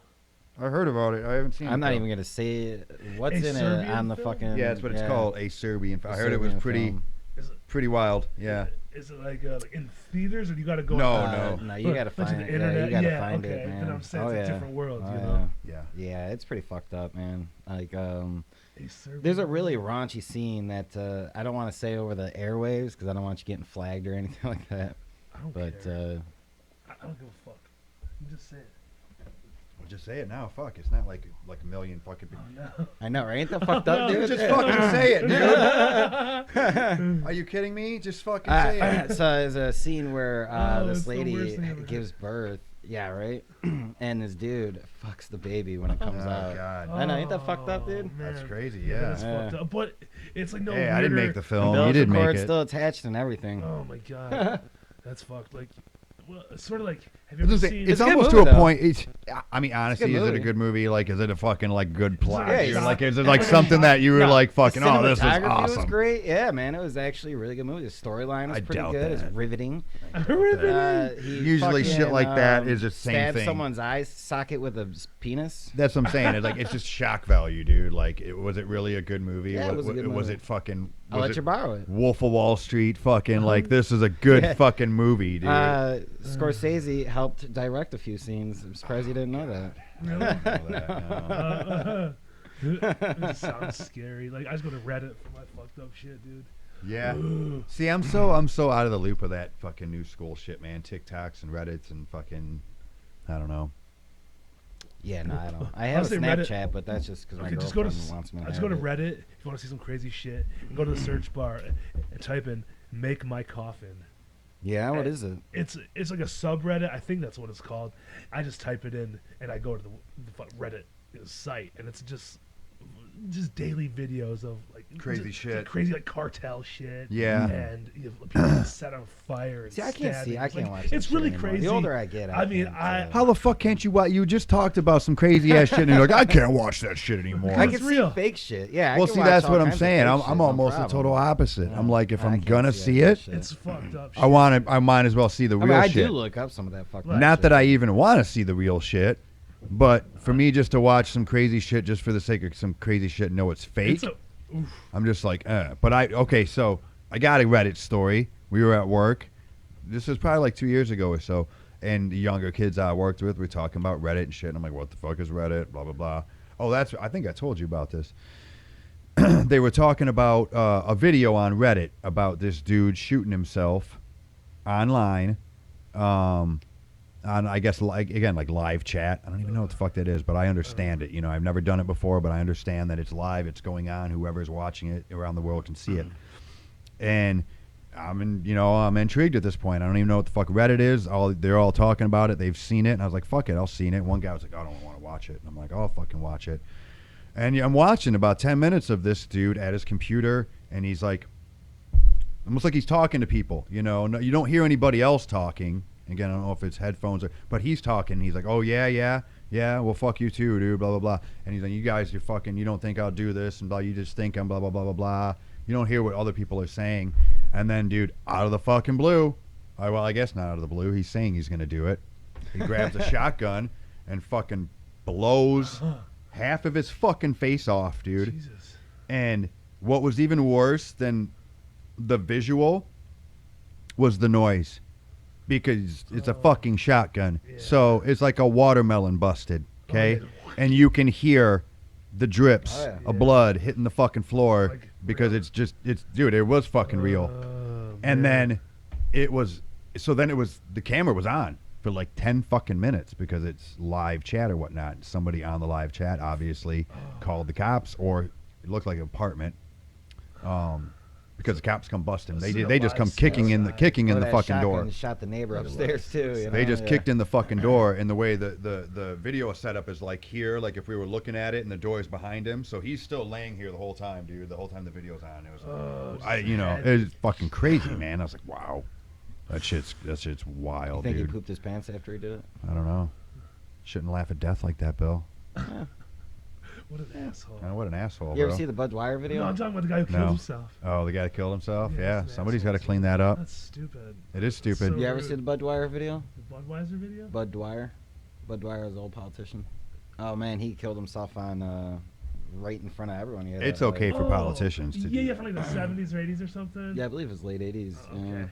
I heard about it. I haven't seen it. I'm not though. even gonna say what's A in it Serbian on the film? fucking. Yeah, that's what it's called. A Serbian. a I heard it was Serbian pretty, film. Is it, pretty wild. Yeah. Is it like in theaters or do you got to go? No, out- No, you gotta Like to find the it. internet? Yeah, you gotta Yeah, find okay. it, Then man. I'm saying oh, it's a yeah. different world, Oh, you yeah. know? Yeah. Yeah, it's pretty fucked up, man. Like, A Serbian there's a really movie? raunchy scene that I don't want to say over the airwaves because I don't want you getting flagged or anything like that. I don't But care. I don't give a fuck. You just say it. Well, just say it now. Fuck. It's not like a million fucking people. Oh no. I know, right? Ain't that fucked up, No, dude? Just fucking say it, dude. Are you kidding me? Just fucking say it. So there's a scene where Oh, this it's the lady worst thing ever. gives birth. Yeah, right. And this dude fucks the baby when it Oh, comes out. God. I know, ain't that fucked up, dude? Oh, That's man. crazy, Yeah, yeah. that's fucked Yeah. up. But it's like no. Hey, I didn't make weirder- the film. You Umbilical didn't make cord's it. still attached and everything. Oh my god, that's fucked. Like, well, it's sort of like. Have you I was ever gonna say, seen? it's a good almost movie, to a though. point. I mean, honestly, is it a movie. good movie? Like, is it a fucking like good plot? Yeah, You're it's like, not- is it like something that you were No, like fucking? the Oh, this is cinematography was awesome. great. Yeah, man, it was actually a really good movie. The storyline was I pretty doubt good. It's that. riveting. Riveting. He Usually shit fucking, like that is the same stabbed thing. someone's eye socket with a penis. That's what I'm saying. It's like it's just shock value, dude. Like, was it really a good movie? Yeah, it was a good Was movie. it fucking? I'll Was let it you borrow it. Wolf of Wall Street? Fucking like this is a good Yeah. fucking movie, dude. Scorsese helped direct a few scenes. I'm surprised you didn't know that. Really? I don't know that, no. It just sounds scary. Like I just go to Reddit for my fucked up shit, dude. Yeah. See, I'm so out of the loop of that fucking new school shit, man. TikToks and Reddits and fucking, I don't know. Yeah, no, I don't. I have a say Reddit- Snapchat, but that's just because my Okay, just go girlfriend to wants me to just have go to it. Reddit if you want to see some crazy shit. And go to the search bar and type in "make my coffin." Yeah, what is it? It's like a subreddit. I think that's what it's called. I just type it in and I go to the Reddit site, and it's just daily videos of like Crazy just shit. crazy like cartel shit. Yeah. and you know, people get set on fire. And See, I can't stabbing. I It's can't like, watch that It's shit really anymore. crazy. The older I get, I mean, How the fuck can't you watch? You just talked about some crazy ass shit, and you're like, I can't watch that shit anymore. I It's can real. see fake shit. Yeah, I Well, can see, watch that's all what I'm kinds of saying. fake I'm shit, no almost the problem. total opposite. Yeah. I'm like, if I I'm can't gonna see see that it, shit. It's fucked up. I want to. I might as well see the I real mean, I shit. do look up some of that fucking. Right. Not shit. that I even want to see the real shit, but for me, just to watch some crazy shit just for the sake of some crazy shit, and know it's fake. It's a, oof. I'm just like, But okay, so I got a Reddit story We were at work. This was probably like 2 years ago or so. And the younger kids I worked with were talking about Reddit and shit. And I'm like, what the fuck is Reddit? Blah, blah, blah. Oh, I think I told you about this. They were talking about a video on Reddit about this dude shooting himself online. On, I guess, like live chat. I don't even know what the fuck that is, but I understand it. You know, I've never done it before, but I understand that it's live. It's going on. Whoever's watching it around the world can see it. And I'm intrigued at this point. I don't even know what the fuck Reddit is. They're all talking about it. They've seen it, and I was like, fuck it, I'll see it. One guy was like, I don't want to watch it. And I'm like, I'll fucking watch it. And I'm watching about 10 minutes of this dude at his computer, and he's like, almost like he's talking to people. You know, no, you don't hear anybody else talking. Again, I don't know if it's headphones but he's talking. He's like, oh, yeah, well, fuck you too, dude, blah, blah, blah. And he's like, you guys, you don't think I'll do this, and blah, you just think I'm blah, blah, blah, blah, blah. You don't hear what other people are saying. And then, dude, out of the fucking blue, I guess not out of the blue, he's saying he's going to do it. He grabs a shotgun and fucking blows half of his fucking face off, dude. Jesus. And what was even worse than the visual was the noise. Because it's a fucking shotgun. Yeah. So it's like a watermelon busted, okay? And you can hear the drips of blood hitting the fucking floor because dude, it was fucking real. And then the camera was on for like 10 fucking minutes because it's live chat or whatnot. Somebody on the live chat obviously called the cops, or it looked like an apartment. Because the cops come busting. They just come kicking in the fucking door. Shot the neighbor upstairs too. You know? They just kicked in the fucking door, and the way the video setup is like here, like if we were looking at it, and the door is behind him, so he's still laying here the whole time, dude. The whole time the video's on. It was, it was fucking crazy, man. I was like, wow, that shit's wild, you think dude. he pooped his pants after he did it? I don't know. Shouldn't laugh at death like that, Bill. What an asshole. What an asshole, You bro. ever see the Bud Dwyer video? No, I'm talking about the guy who killed himself. Oh, the guy that killed himself? Yeah, Somebody's got to clean that up. That's stupid. It is stupid. So You ever rude. see the Bud Dwyer video? The Budweiser video? Bud Dwyer. Bud Dwyer is an old politician. Oh, man, he killed himself on right in front of everyone. It's okay for politicians to do Yeah, that. from like the 70s or 80s or something? Yeah, I believe it's late 80s. Oh, okay. Yeah.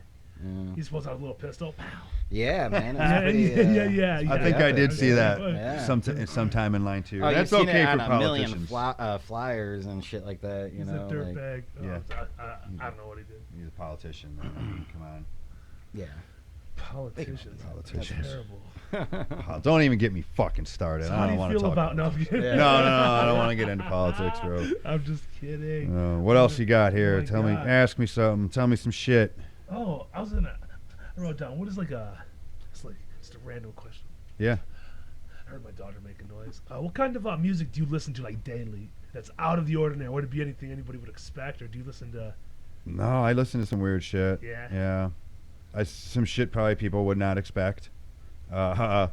He's supposed to have a little pistol. Pow. Yeah, man. It was pretty, Yeah. I think I did see that Yeah. sometime in line too. Oh, That's you've seen okay it for on a million politicians. flyers and shit like that. You He's know, a dirtbag. Yeah. I don't know what he did. He's a politician, man. I mean, come on. Yeah. Politicians. Politicians. Terrible. Don't even get me fucking started. So I how do don't you want to feel talk about... No, I'm kidding. Yeah. No, I don't want to get into politics, bro. I'm just kidding. What else you got here? Oh my Tell me, God. ask me something. Tell me some shit. Oh, I wrote down, what is it's just a random question. Yeah. I heard my daughter make a noise. What kind of music do you listen to like daily that's out of the ordinary? Would it be anything anybody would expect, or do you listen to... No, I listen to some weird shit. Yeah? Yeah. Some shit probably people would not expect. Let's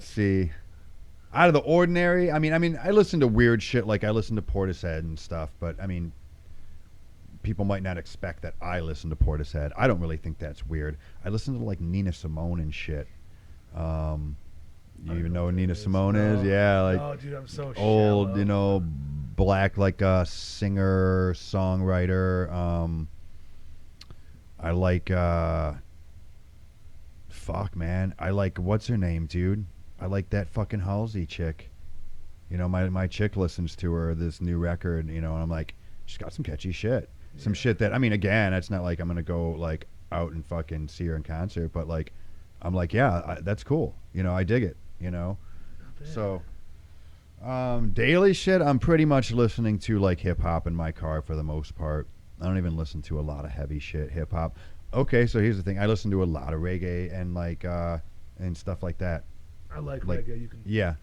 see. Out of the ordinary, I mean, I listen to weird shit, like I listen to Portishead and stuff, but I mean, people might not expect that I listen to Portishead. I don't really think that's weird. I listen to like Nina Simone and shit. You even know who Nina Simone is? Yeah, like oh, dude, I'm so old, shallow. black like singer, songwriter. I like fuck, man. I like, what's her name, dude? I like that fucking Halsey chick. My chick listens to her, this new record, and I'm like, she's got some catchy shit. Yeah. Some shit that, again, it's not like I'm gonna go like out and fucking see her in concert, but like, I'm like, yeah, that's cool. I dig it. So, daily shit, I'm pretty much listening to like hip hop in my car for the most part. I don't even listen to a lot of heavy shit, hip hop. Okay, so here's the thing. I listen to a lot of reggae and like and stuff like that. I like reggae. You can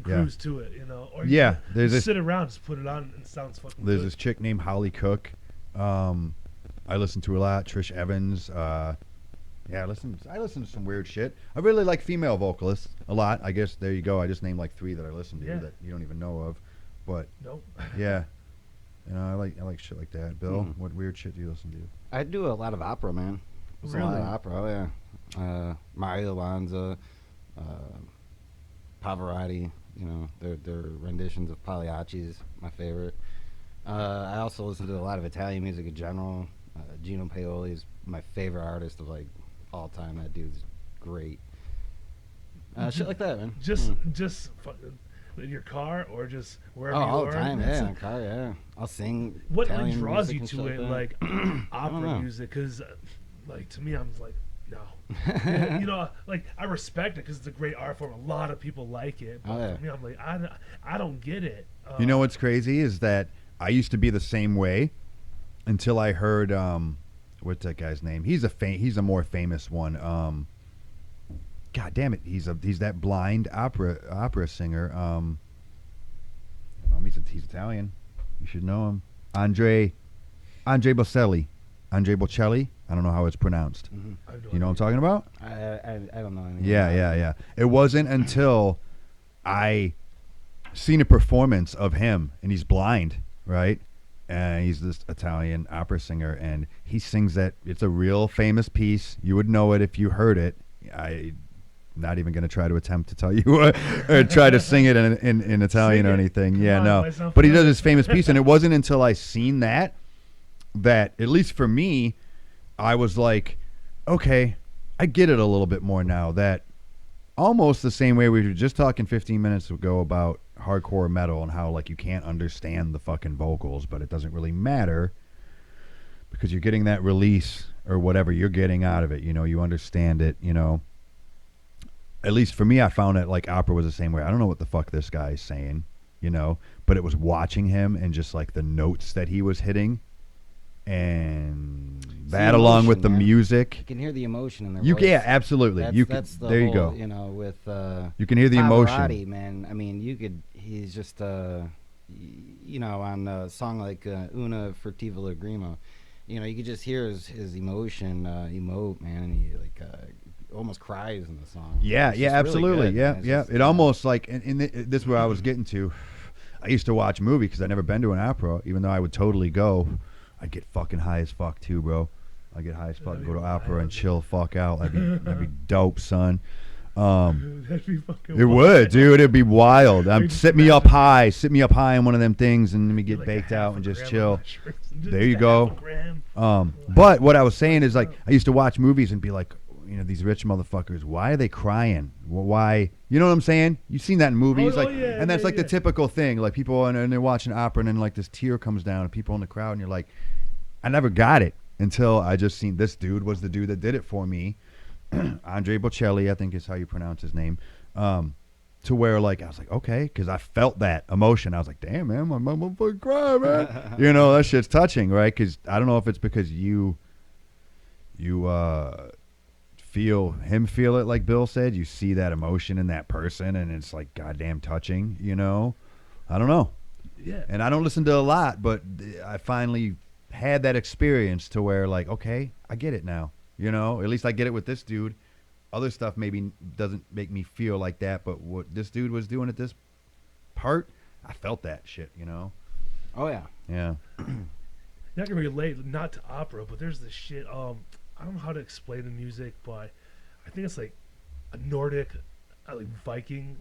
cruise to it, Or you can there's just sit around, just put it on, and it sounds fucking There's good. this chick named Holly Cook. I listen to a lot. Trish Evans. I listen to some weird shit. I really like female vocalists a lot. I guess there you go. I just named like 3 that I listen to that you don't even know of. But nope. Yeah. I like shit like that. Bill, what weird shit do you listen to? I do a lot of opera, man. Really? A lot of opera, oh yeah. Mario Lanza, Pavarotti, their renditions of Pagliacci's my favorite. I also listen to a lot of Italian music in general. Gino Paoli is my favorite artist of like all time. That dude's great. Shit like that, man. Just fucking in your car or just wherever you all are. the time, yeah, in the car, yeah. I'll sing. What like Italian draws music you and to shit it, like like I don't opera know. music? Because, like to me, I'm like, no. You know, like I respect it because it's a great art form. A lot of people like it. But Oh, yeah. for me, I'm like, I don't get it. You know what's crazy is that I used to be the same way until I heard what's that guy's name? He's a more famous one. God damn it, he's that blind opera singer. He's Italian. You should know him. Andre Bocelli. Andre Bocelli. I don't know how it's pronounced. Mhm. You know what I'm talking about? I don't know anything. Yeah. It wasn't until I seen a performance of him, and he's blind, right? And he's this Italian opera singer, and he sings that. It's a real famous piece. You would know it if you heard it. I'm not even going to try to attempt to tell you or try to sing it in Italian or anything. Yeah, no. But he does this famous piece, and it wasn't until I seen that at least for me, I was like, okay, I get it a little bit more now. That almost the same way we were just talking 15 minutes ago about hardcore metal and how like you can't understand the fucking vocals, but it doesn't really matter because you're getting that release or whatever you're getting out of it. You know, you understand it, you know. At least for me, I found that like opera was the same way. I don't know what the fuck this guy is saying, you know, but it was watching him and just like the notes that he was hitting and that along with the music. You can hear the emotion in their You voice. Yeah, absolutely. That's the there whole, you go. You know, with you can hear the emotion. Pavarotti, man. I mean, he's just you know, on a song like Una Furtiva Lagrima, you know, you could just hear his emotion emote, man, and he like almost cries in the song. Yeah, It's yeah, just really absolutely. good, Yeah. man. It almost like, and this is where I was getting to. I used to watch movies because I'd never been to an opera, even though I would totally go. I'd get fucking high as fuck too, bro. I'd get high as fuck, go to opera and chill fuck out. That'd be dope, son. That'd be fucking It wild. would, dude. It'd be wild. Maybe Sit me up high in one of them things, and let me get Like baked a out half and a just gram chill. of mushrooms. Just There you a go. half a gram. But what I was saying is like I used to watch movies and be like, you know, these rich motherfuckers, why are they crying? Why? You know what I'm saying? You've seen that in movies, Oh, like, yeah, and that's yeah, like the yeah. typical thing. Like people and they're watching opera, and then like this tear comes down, and people in the crowd, and you're like, I never got it until I just seen this dude was the dude that did it for me, Andre Bocelli, I think is how you pronounce his name. To where like I was like, okay, because I felt that emotion. I was like, damn, man, my motherfucking cry, man. You know, that shit's touching, right? Because I don't know if it's because you feel it, like Bill said. You see that emotion in that person, and it's like goddamn touching. You know, I don't know. Yeah. And I don't listen to a lot, but I finally had that experience to where like, okay, I get it now. You know, at least I get it with this dude. Other stuff maybe doesn't make me feel like that, but what this dude was doing at this part, I felt that shit, you know? Oh yeah. Yeah. Not gonna relate, not to opera, but there's this shit. I don't know how to explain the music, but I think it's like a Nordic, like Viking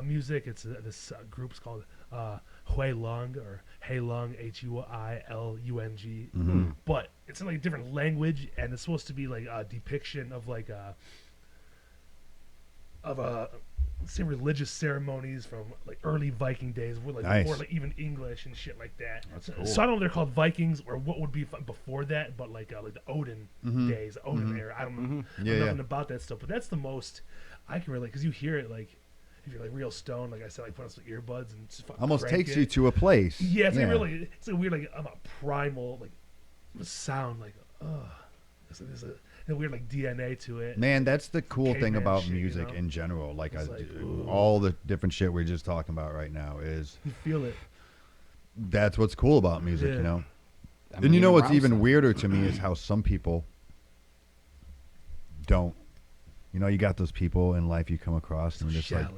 music. It's this group's called Huilung or Heilung, Huilung. Mm-hmm. But it's in like a different language, and it's supposed to be like a depiction of like say religious ceremonies from like early Viking days, where like Nice. before like even English and shit like that. That's So, cool. so I don't know if they're called Vikings or what would be before that, but like the Odin Mhm. days, Odin Mhm. era. I don't know, Mhm. I know Yeah, nothing yeah. about that stuff, but that's the most I can relate because you hear it like if you're like real stoned, like I said, like put on some earbuds and just fucking Almost crank takes it. you to a place. Yeah, it's like really, it's a weird like a primal like sound like there's a weird like DNA to it. Man, that's the cool thing Caveman about shit, you music know? in general. Like, It's like, ooh. all the different shit we're just talking about right now is You feel it. that's what's cool about music, Yeah. you know? I mean, And you know what's Rob even stuff. weirder to me is how some people don't. You know, you got those people in life you come across and you're just like, Shallow.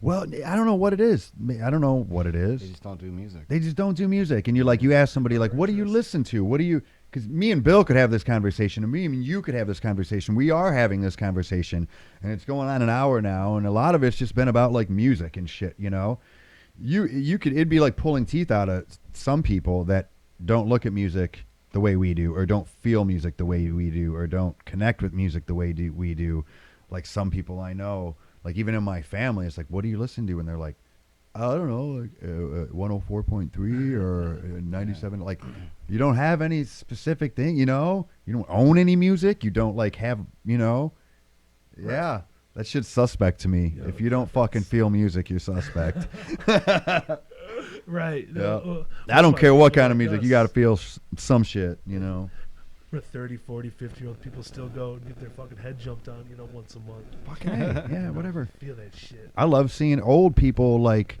well, I don't know what it is. I don't know what it is. They just don't do music. They just don't do music. And you're like, you ask somebody, like, what do you listen to? What do you, because me and Bill could have this conversation, and me and you could have this conversation. We are having this conversation, and it's going on an hour now, and a lot of it's just been about, like, music and shit, you know? You could, it'd be like pulling teeth out of some people that don't look at music the way we do, or don't feel music the way we do, or don't connect with music the way we do. Like some people I know, like even in my family, it's like, what do you listen to? And they're like, I don't know, like 104.3 or 97. Like, you don't have any specific thing, you know? You don't own any music. You don't like have, you know? Yeah. That shit's suspect to me. If you don't fucking feel music, you're suspect. Right. Yeah. I don't care what kind of music. You got to feel some shit, you know? Where 30, 40, 50-year-old people still go and get their fucking head jumped on, you know, once a month. Fucking A. Yeah, whatever. Feel that shit. I love seeing old people, like,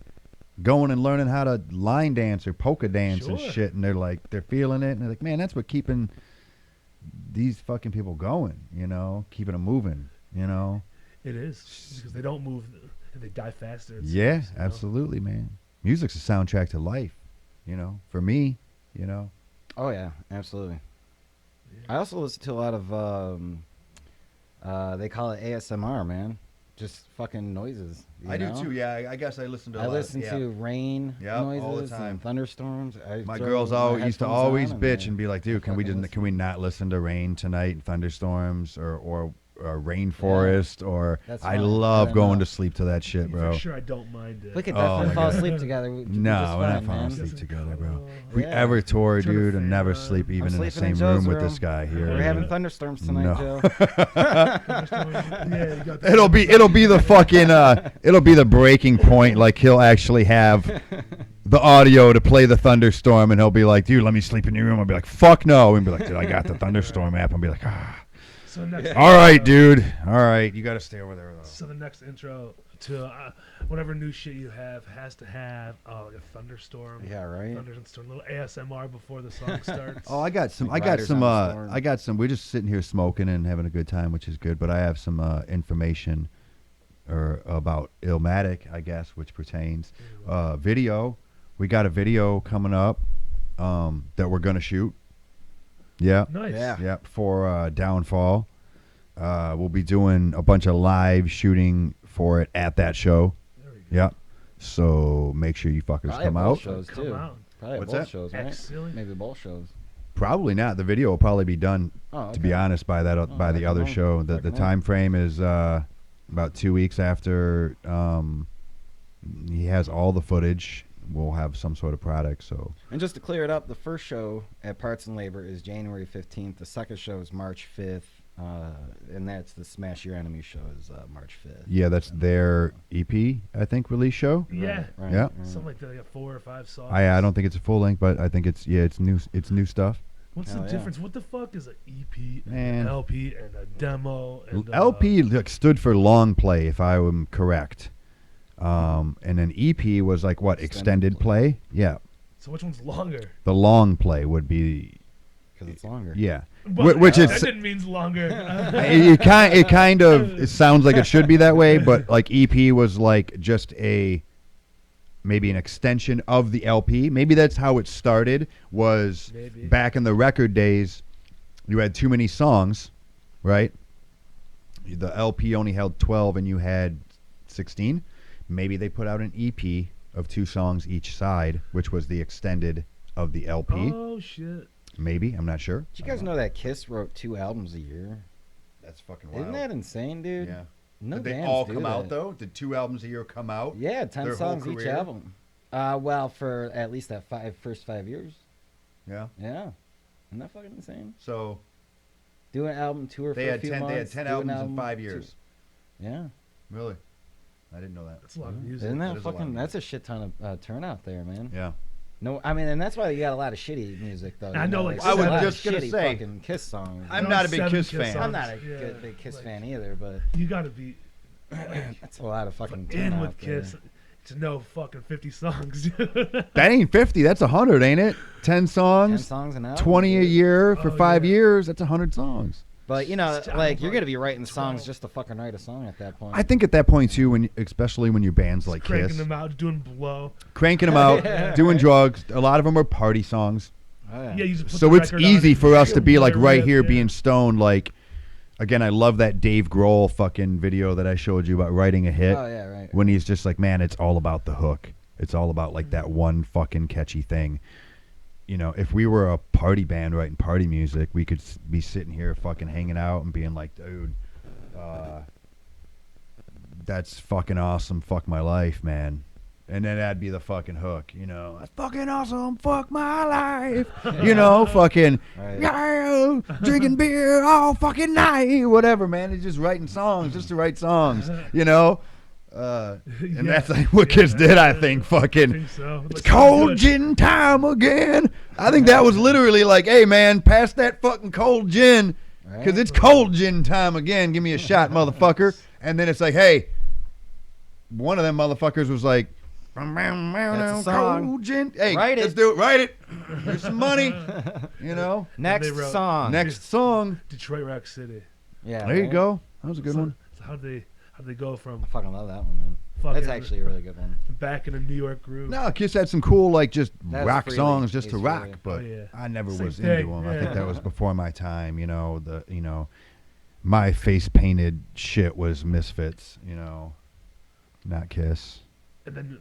going and learning how to line dance or polka dance and shit, and they're feeling it, and they're like, man, that's what keeping these fucking people going, you know? Keeping them moving, you know? It is, because they don't move and they die faster. Yeah, seems, you know? absolutely, man. Music's a soundtrack to life, you know? For me, you know? Oh yeah, absolutely. I also listen to a lot of they call it ASMR, man. Just fucking noises. I know? do too, yeah. I guess I listen to a lot. I listen to rain noises all the time. and thunderstorms. My girls used to always bitch and be like, dude, can we not listen to rain tonight and thunderstorms or rainforest or I love going to sleep to that shit, bro. For sure, I don't mind it. We could definitely fall asleep together. No, we're not falling asleep together, bro. If we ever tour, dude, and never sleep even in the same room with this guy here. We're having thunderstorms tonight, No. Joe. It'll be the fucking it'll be the breaking point. Like he'll actually have the audio to play the thunderstorm, and he'll be like, dude, let me sleep in your room. I'll be like, fuck no, and be like, dude, I got the thunderstorm app. I'll be like, ah. So next All right, dude. All right, you got to stay over there though. So the next intro to whatever new shit you have has to have like a thunderstorm. Yeah, right. Thunderstorm, a little ASMR before the song starts. Oh, I got some. We're just sitting here smoking and having a good time, which is good. But I have some information about illMatic, I guess, which pertains video. We got a video coming up that we're gonna shoot. Yeah. Nice. Yeah. For Downfall. We'll be doing a bunch of live shooting for it at that show. There we go. Yeah. So make sure you fuckers Probably come both out. shows Come too. out. Probably What's both that? shows, right? Silly. Maybe both shows. Probably not. The video will probably be done, to be honest, by the I other know. show. The time frame is about 2 weeks after he has all the footage. We'll have some sort of product. So. And just to clear it up, the first show at Parts and Labor is January 15th. The second show is March 5th. And that's the Smash Your Enemy show is March 5th. Yeah, that's their EP, I think, release show. Yeah. Right, Yeah. Something like that. They got 4 or 5 songs. I don't think it's a full length, but I think it's new. It's new stuff. What's Hell the yeah. difference? What the fuck is an EP, Man. an LP, and a demo? And, LP stood for long play, if I am correct. And an EP was like what? Extended play? Yeah. So which one's longer? The long play would be. Because it's longer. Yeah. Well, Which is extended means longer. it kind of it sounds like it should be that way, but like EP was like just maybe an extension of the LP. Maybe that's how it started. Was Maybe. back in the record days, you had too many songs, right? The LP only held 12, and you had 16. Maybe they put out an EP of 2 songs each side, which was the extended of the LP. Oh shit! Maybe, I'm not sure. Did you guys know that Kiss wrote 2 albums a year? That's fucking wild. Isn't that insane, dude? Yeah. No Did they bands all do come out that. though? Did 2 albums a year come out? Yeah, 10 Their whole songs each career? album. Well, for at least that first 5 years. Yeah. Yeah. Isn't that fucking insane? So Do an album tour they for a had few 10. months. They had 10 do an albums in album, 5 two- years. Yeah. Really? I didn't know that. That's a lot of music. Isn't That that is a lot of fucking? music. That's a shit ton of turnout there, man. Yeah. No, I mean, and that's why you got a lot of shitty music, though. I you know, like, there's I was a lot of just gonna shitty say, fucking Kiss songs. I'm There not are a big 7 Kiss fan. I'm not a Yeah, big Kiss like, fan either, but You gotta be that's a lot of fucking in turnout with there. Kiss to know fucking 50 songs. That ain't 50. That's 100, ain't it? 10 10 songs, songs an album. 20 a dude. year for Oh, 5 yeah. years. That's 100 songs. But you know, It's like you're like gonna be writing songs 12. just to fucking write a song at that point. I think at that point too, especially when your bands like Cranking Kiss, them out, doing blow. cranking them out, Yeah. doing drugs. A lot of them are party songs. Oh, yeah. Yeah, you just put So the it's record on easy and for us to be like let it right rip, here yeah. being stoned. Like, again, I love that Dave Grohl fucking video that I showed you about writing a hit. Oh yeah, right. When he's just like, man, it's all about the hook. It's all about like that one fucking catchy thing. you know, if we were a party band writing party music, we could be sitting here fucking hanging out and being like, dude, that's fucking awesome. Fuck my life, man. And then that'd be the fucking hook, you know. That's fucking awesome. Fuck my life. You know, fucking, yeah, drinking beer all fucking night. Whatever, man. It's just writing songs just to write songs, you know. And that's like what Kiss did, I think. Fucking, I think so. it's cold gin time again. I think that was literally like, hey, man, pass that fucking cold gin. Because it's cold gin time again. Give me a shot, motherfucker. And then it's like, hey, one of them motherfuckers was like, that's a song. cold gin. Hey, Write let's it. do it. Write it. There's some money. You know? Next wrote- song. Next song. Detroit Rock City. Yeah. There you right? go. That was a good So- one. So how'd they go from I fucking love that one, man. fucking That's actually a really good one. back in the New York groove? No, Kiss had some cool, like, just That was rock freely. songs just to He's rock, freely. but Oh, yeah. I never Same was thing, into them. I think yeah. that was before my time, you know, my face painted shit was Misfits, you know, not Kiss. And then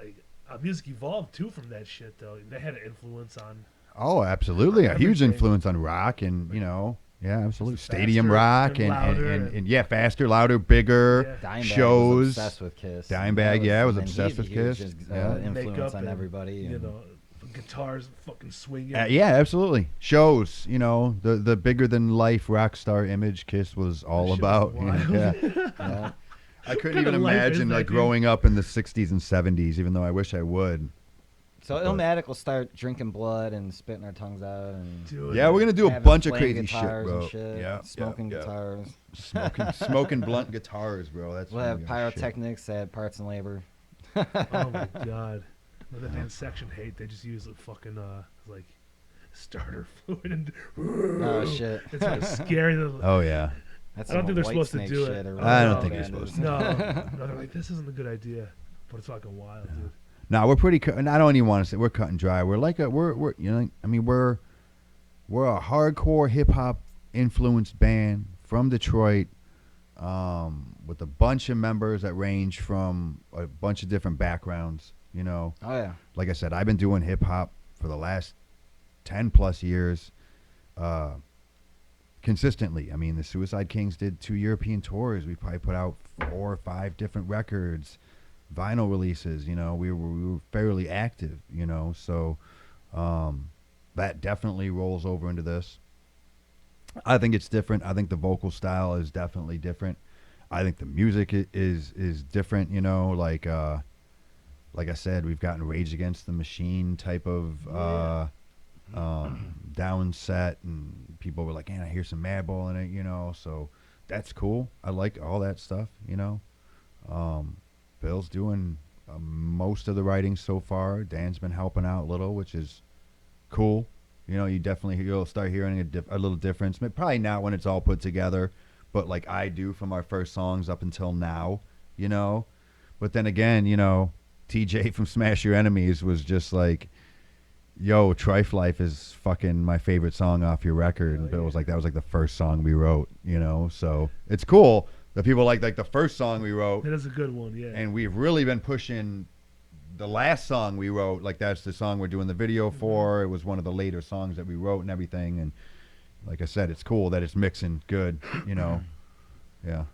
like music evolved too from that shit though. They had an influence on Oh, absolutely. A huge Everything. influence on rock and, you know, yeah, absolutely. Faster Stadium rock and louder and yeah, faster, louder, bigger. Yeah. Dimebag Shows. was obsessed with Kiss. Dimebag, yeah, was and obsessed he with had a huge, Kiss. uh, Yeah. influence makeup on and, everybody. you and- know, guitars fucking swinging. Yeah, absolutely. Shows, you know, the bigger than life rock star image Kiss was all That shit about. was You know, wild. yeah. yeah. I couldn't kind even of life is imagine that, like dude? growing up in the 60s and 70s, even though I wish I would. So illMatic will start drinking blood and spitting our tongues out and Dude, Yeah, we're gonna do a having bunch of playing crazy shit, guitars bro. and shit, Yeah, smoking guitars. smoking blunt guitars, bro. That's We'll have some shit. pyrotechnics at Parts and Labor. Oh my god. Well, that band Section Hate, they just use fucking like starter fluid and Oh shit. it's like scary. Oh yeah. That's I don't some think they're White supposed to Snake do shit it. or I don't whatever think that you're is. supposed to. No, they're like, this isn't a good idea, but it's fucking wild, dude. No, we're pretty. And I don't even want to say we're cut and dry. We're like we're you know, I mean we're a hardcore hip hop influenced band from Detroit, with a bunch of members that range from a bunch of different backgrounds. You know, Oh yeah. like I said, I've been doing hip hop for the last 10 plus years, consistently. I mean, the Suicide Kings did 2 European tours. We probably put out 4 or 5 different records, vinyl releases. You know, we were fairly active. You know, so that definitely rolls over into this. I think it's different. I think the vocal style is definitely different. I think the music is different. You know, like I said, we've gotten Rage Against the Machine type of down set, and people were like, man, I hear some Madball in it, you know, so that's cool. I like all that stuff, you know. Bill's doing most of the writing so far. Dan's been helping out a little, which is cool. You know, you'll start hearing a little difference. Probably not when it's all put together, but like I do from our first songs up until now, you know. But then again, you know, TJ from Smash Your Enemies was just like, yo, Trife Life is fucking my favorite song off your record. And Bill was like, that was like the first song we wrote, you know. So it's cool that people like the first song we wrote. That is a good one, yeah. And we've really been pushing the last song we wrote. Like, that's the song we're doing the video for. It was one of the later songs that we wrote and everything. And like I said, it's cool that it's mixing good, you know. Yeah.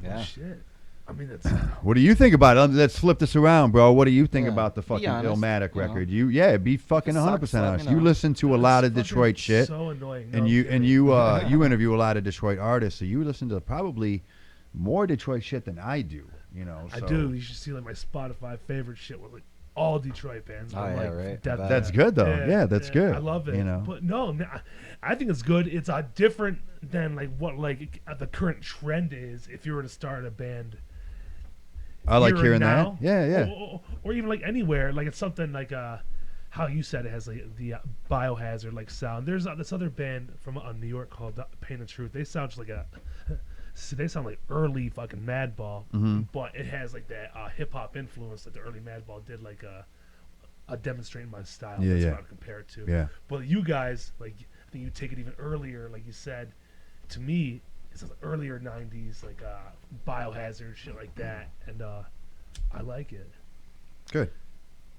Yeah. Oh, shit. I mean, that's What do you think about it? Let's flip this around, bro. What do you think Yeah, about the be fucking honest, illMatic you know. record? Be fucking If it 100% sucks, let me honest. You know. listen to a lot of fucking Detroit shit, So annoying. and No, you I'm and kidding. you interview a lot of Detroit artists, so you listen to probably more Detroit shit than I do. You know, I so do. You should see like my Spotify favorite shit with like all Detroit bands. Oh, from, yeah, like, right. Death About That's it. good though. Yeah, that's good. I love it. You know, But no, I think it's good. It's different than like what like the current trend is. If you were to start a band, I like here and hearing now, that. Yeah, yeah. or even like anywhere. Like it's something like how you said it has like the Biohazard like sound. There's this other band from New York called Pain and Truth. They sound just like they sound like early fucking Madball, but it has like that hip hop influence that the early Madball did, like a demonstrating my style. Yeah, That's yeah. what I would compare it to. Yeah. But you guys, like, I think you take it even earlier, like you said. To me, it's like earlier '90s, like Biohazard shit like that, and I like it. Good.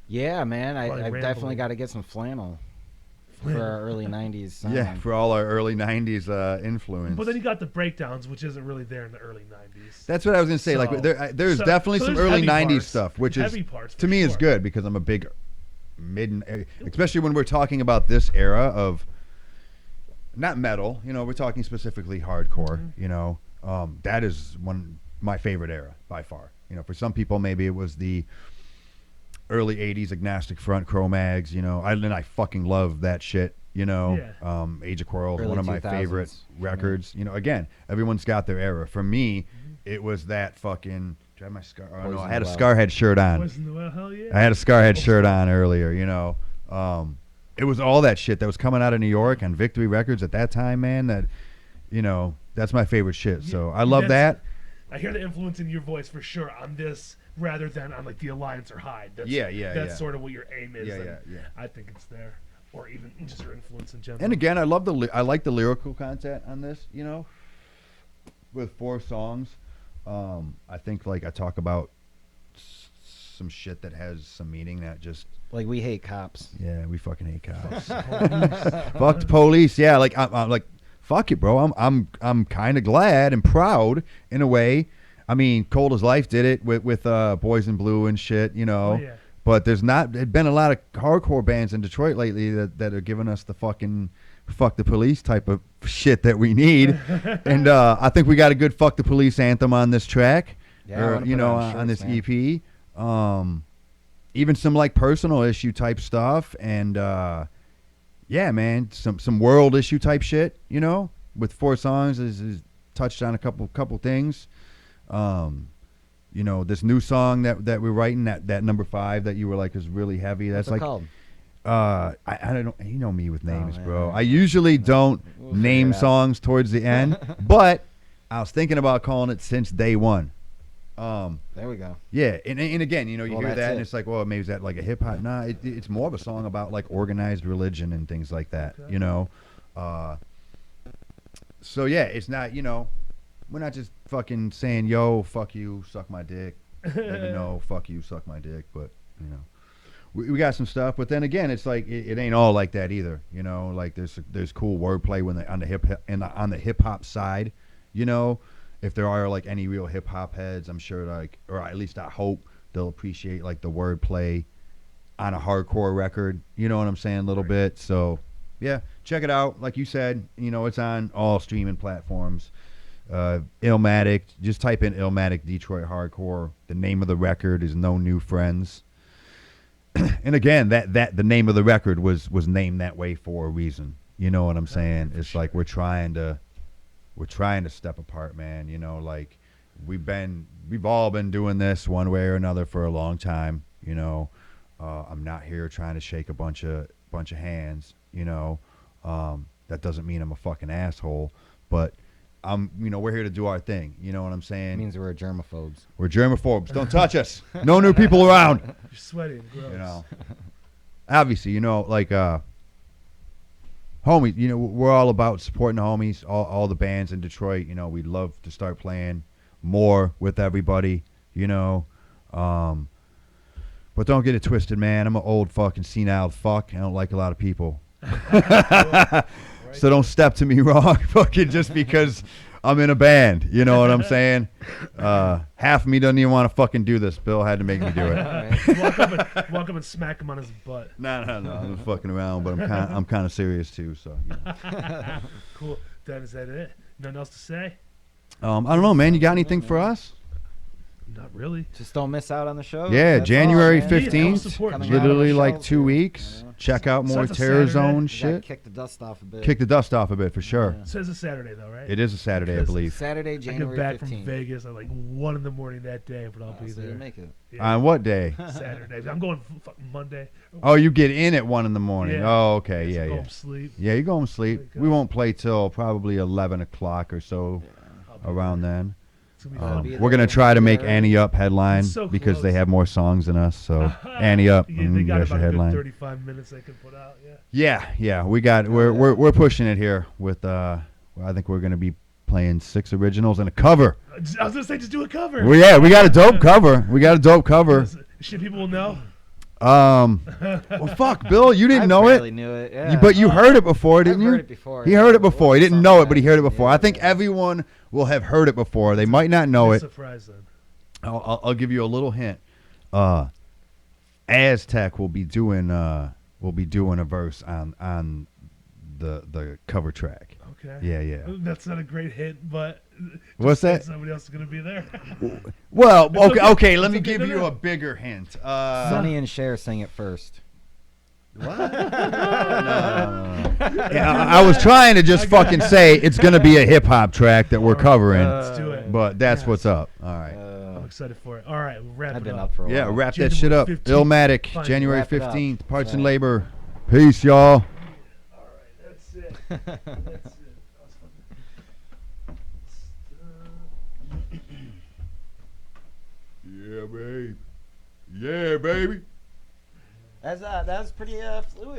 Yeah, man. Probably I've definitely rambling. got to get some flannel for our early 90s sound. Yeah, for all our early 90s influence. But then you got the breakdowns, which isn't really there in the early 90s. That's what I was going to say. So- Like, there's definitely some there's early heavy 90s parts. stuff, which is, Heavy parts, to for me, is sure. good because I'm a big especially when we're talking about this era of not metal, we're talking specifically hardcore, that is my favorite era by far. For some people, maybe it was the early 80s Agnostic Front, Cro-Mags, I fucking love that shit, Yeah. Age of Quarrel is Early one of my 2000s, favorite records. Again, everyone's got their era. For me, it was that fucking, do I have my scar? Oh, no, Poison I had a Well. Scarhead shirt on. Poison the Well, hell yeah. I had a Scarhead shirt on earlier, it was all that shit that was coming out of New York on Victory Records at that time, man, that, that's my favorite shit. So I love that. I hear the influence in your voice for sure on this rather than on like the Alliance or Hyde. That's, Yeah. That's sort of what your aim is. Yeah, and yeah. I think it's there. Or even just your influence in general. And again, I like the lyrical content on this, with 4 songs. I think like I talk about some shit that has some meaning that just, Like, we hate cops. yeah, we fucking hate cops. Fuck the police. Yeah, like I'm like, fuck it, bro. I'm kind of glad and proud in a way. I mean, Cold as Life did it with Boys in Blue and shit, Oh, yeah. But there's been a lot of hardcore bands in Detroit lately that are giving us the fucking fuck the police type of shit that we need. And I think we got a good fuck the police anthem on this track, Yeah, I wanna put it on shirts, this man. EP. Even some like personal issue type stuff, and yeah, man, some world issue type shit. With 4 songs is touched on a couple things. This new song that we're writing, that number 5 that you were like is really heavy. That's What's it like called? I don't, you know me with names, man. bro. I usually don't We'll figure name it out. songs towards the end, but I was thinking about calling it Since Day One. There we go. Yeah, and again, you Well, hear that's that, and it. it's like, well, maybe is that like a hip hop? Nah, it's more of a song about like organized religion and things like that. Okay. So yeah, it's not, we're not just fucking saying, yo, fuck you, suck my dick. Maybe no, fuck you, suck my dick, but we got some stuff. But then again, it's like it ain't all like that either. Like there's cool wordplay when on the hip hop side. If there are like any real hip hop heads, I'm sure like, or at least I hope they'll appreciate like the wordplay on a hardcore record. You know what I'm saying? A little bit. So yeah, check it out. Like you said, it's on all streaming platforms. illMatic, just type in illMatic Detroit Hardcore. The name of the record is No New Friends. And again, that the name of the record was named that way for a reason. You know what I'm saying? It's like we're trying to step apart, man. Like we've all been doing this one way or another for a long time. I'm not here trying to shake a bunch of hands. That doesn't mean I'm a fucking asshole, but we're here to do our thing. You know what I'm saying? It means we're germaphobes. We're germaphobes. Don't touch us. No new people around. You're sweaty and gross. Obviously, like homies. We're all about supporting the homies. All the bands in Detroit. We'd love to start playing more with everybody. But don't get it twisted, man. I'm an old fucking senile fuck. I don't like a lot of people. So don't step to me wrong, fucking just because I'm in a band. You know what I'm saying? Half of me doesn't even want to fucking do this. Bill had to make me do it. Walk up and smack him on his butt. No. I'm just fucking around, but I'm kind of serious too. So. Cool. Is that it? Nothing else to say? I don't know, man. You got anything for us? Not really. Just don't miss out on the show. Yeah, That's January all, man. 15th. Coming out Literally on the like shelves 2 here, weeks. Check out So more that's a Terror Saturday? Zone You gotta shit. kick the dust off a bit. Kick the dust off a bit for sure. Yeah. So it's a Saturday though, right? It is a Saturday, I Because believe. Saturday, I get January back 15th. from Vegas at like 1 in the morning that day, but I'll be So there. you make it. Yeah, On what day? Saturday. I'm going fucking Monday. Oh, you get in at 1 in the morning. Yeah. Oh, okay. So Yeah, go yeah. home, sleep. Yeah, you go home sleep. Wake We up. won't play till probably 11 o'clock or so I'll be around there. then. It's gonna be fun. be We're going to there. try to make Sure. Annie Up headline It's so because they close. have more songs than us. So Annie Up, Yeah, they you got guys should about a good headline. 35 minutes they can put out. Yeah. Yeah. We're pushing it here with I think we're going to be playing 6 originals and a cover. I was gonna say just do a cover. Well, yeah, we got a dope cover. Shit, people will know. Well, fuck, Bill, you didn't know barely it. knew it. Yeah. But you heard it before, didn't you? I've heard it before. He yeah. heard it before. He What's didn't the know song it, but he heard it before. Yeah, I think yeah. everyone will have heard it before. They might not know it. Surprise then. I'll give you a little hint. Aztec will be doing a verse on the cover track. Okay. Yeah. That's not a great hint, but What's that? Somebody else is gonna be there. Well, It's okay. okay. Let me It's okay. give No, you no. a bigger hint. Sonny and Cher sing it first. What? No. Yeah, I was trying to just fucking say it's gonna be a hip hop track that we're covering, Let's do it. but that's Yes. what's up. All right. I'm excited for it. All right, we'll wrap I've it been up. up for a Yeah, while. wrap that shit up. January 15th. illMatic, Fine. January Wrap it up. 15th. Parts and Right. labor. Peace, y'all. All right, that's it. That's it. That was fun. Yeah, babe. Yeah, baby. That was pretty fluid.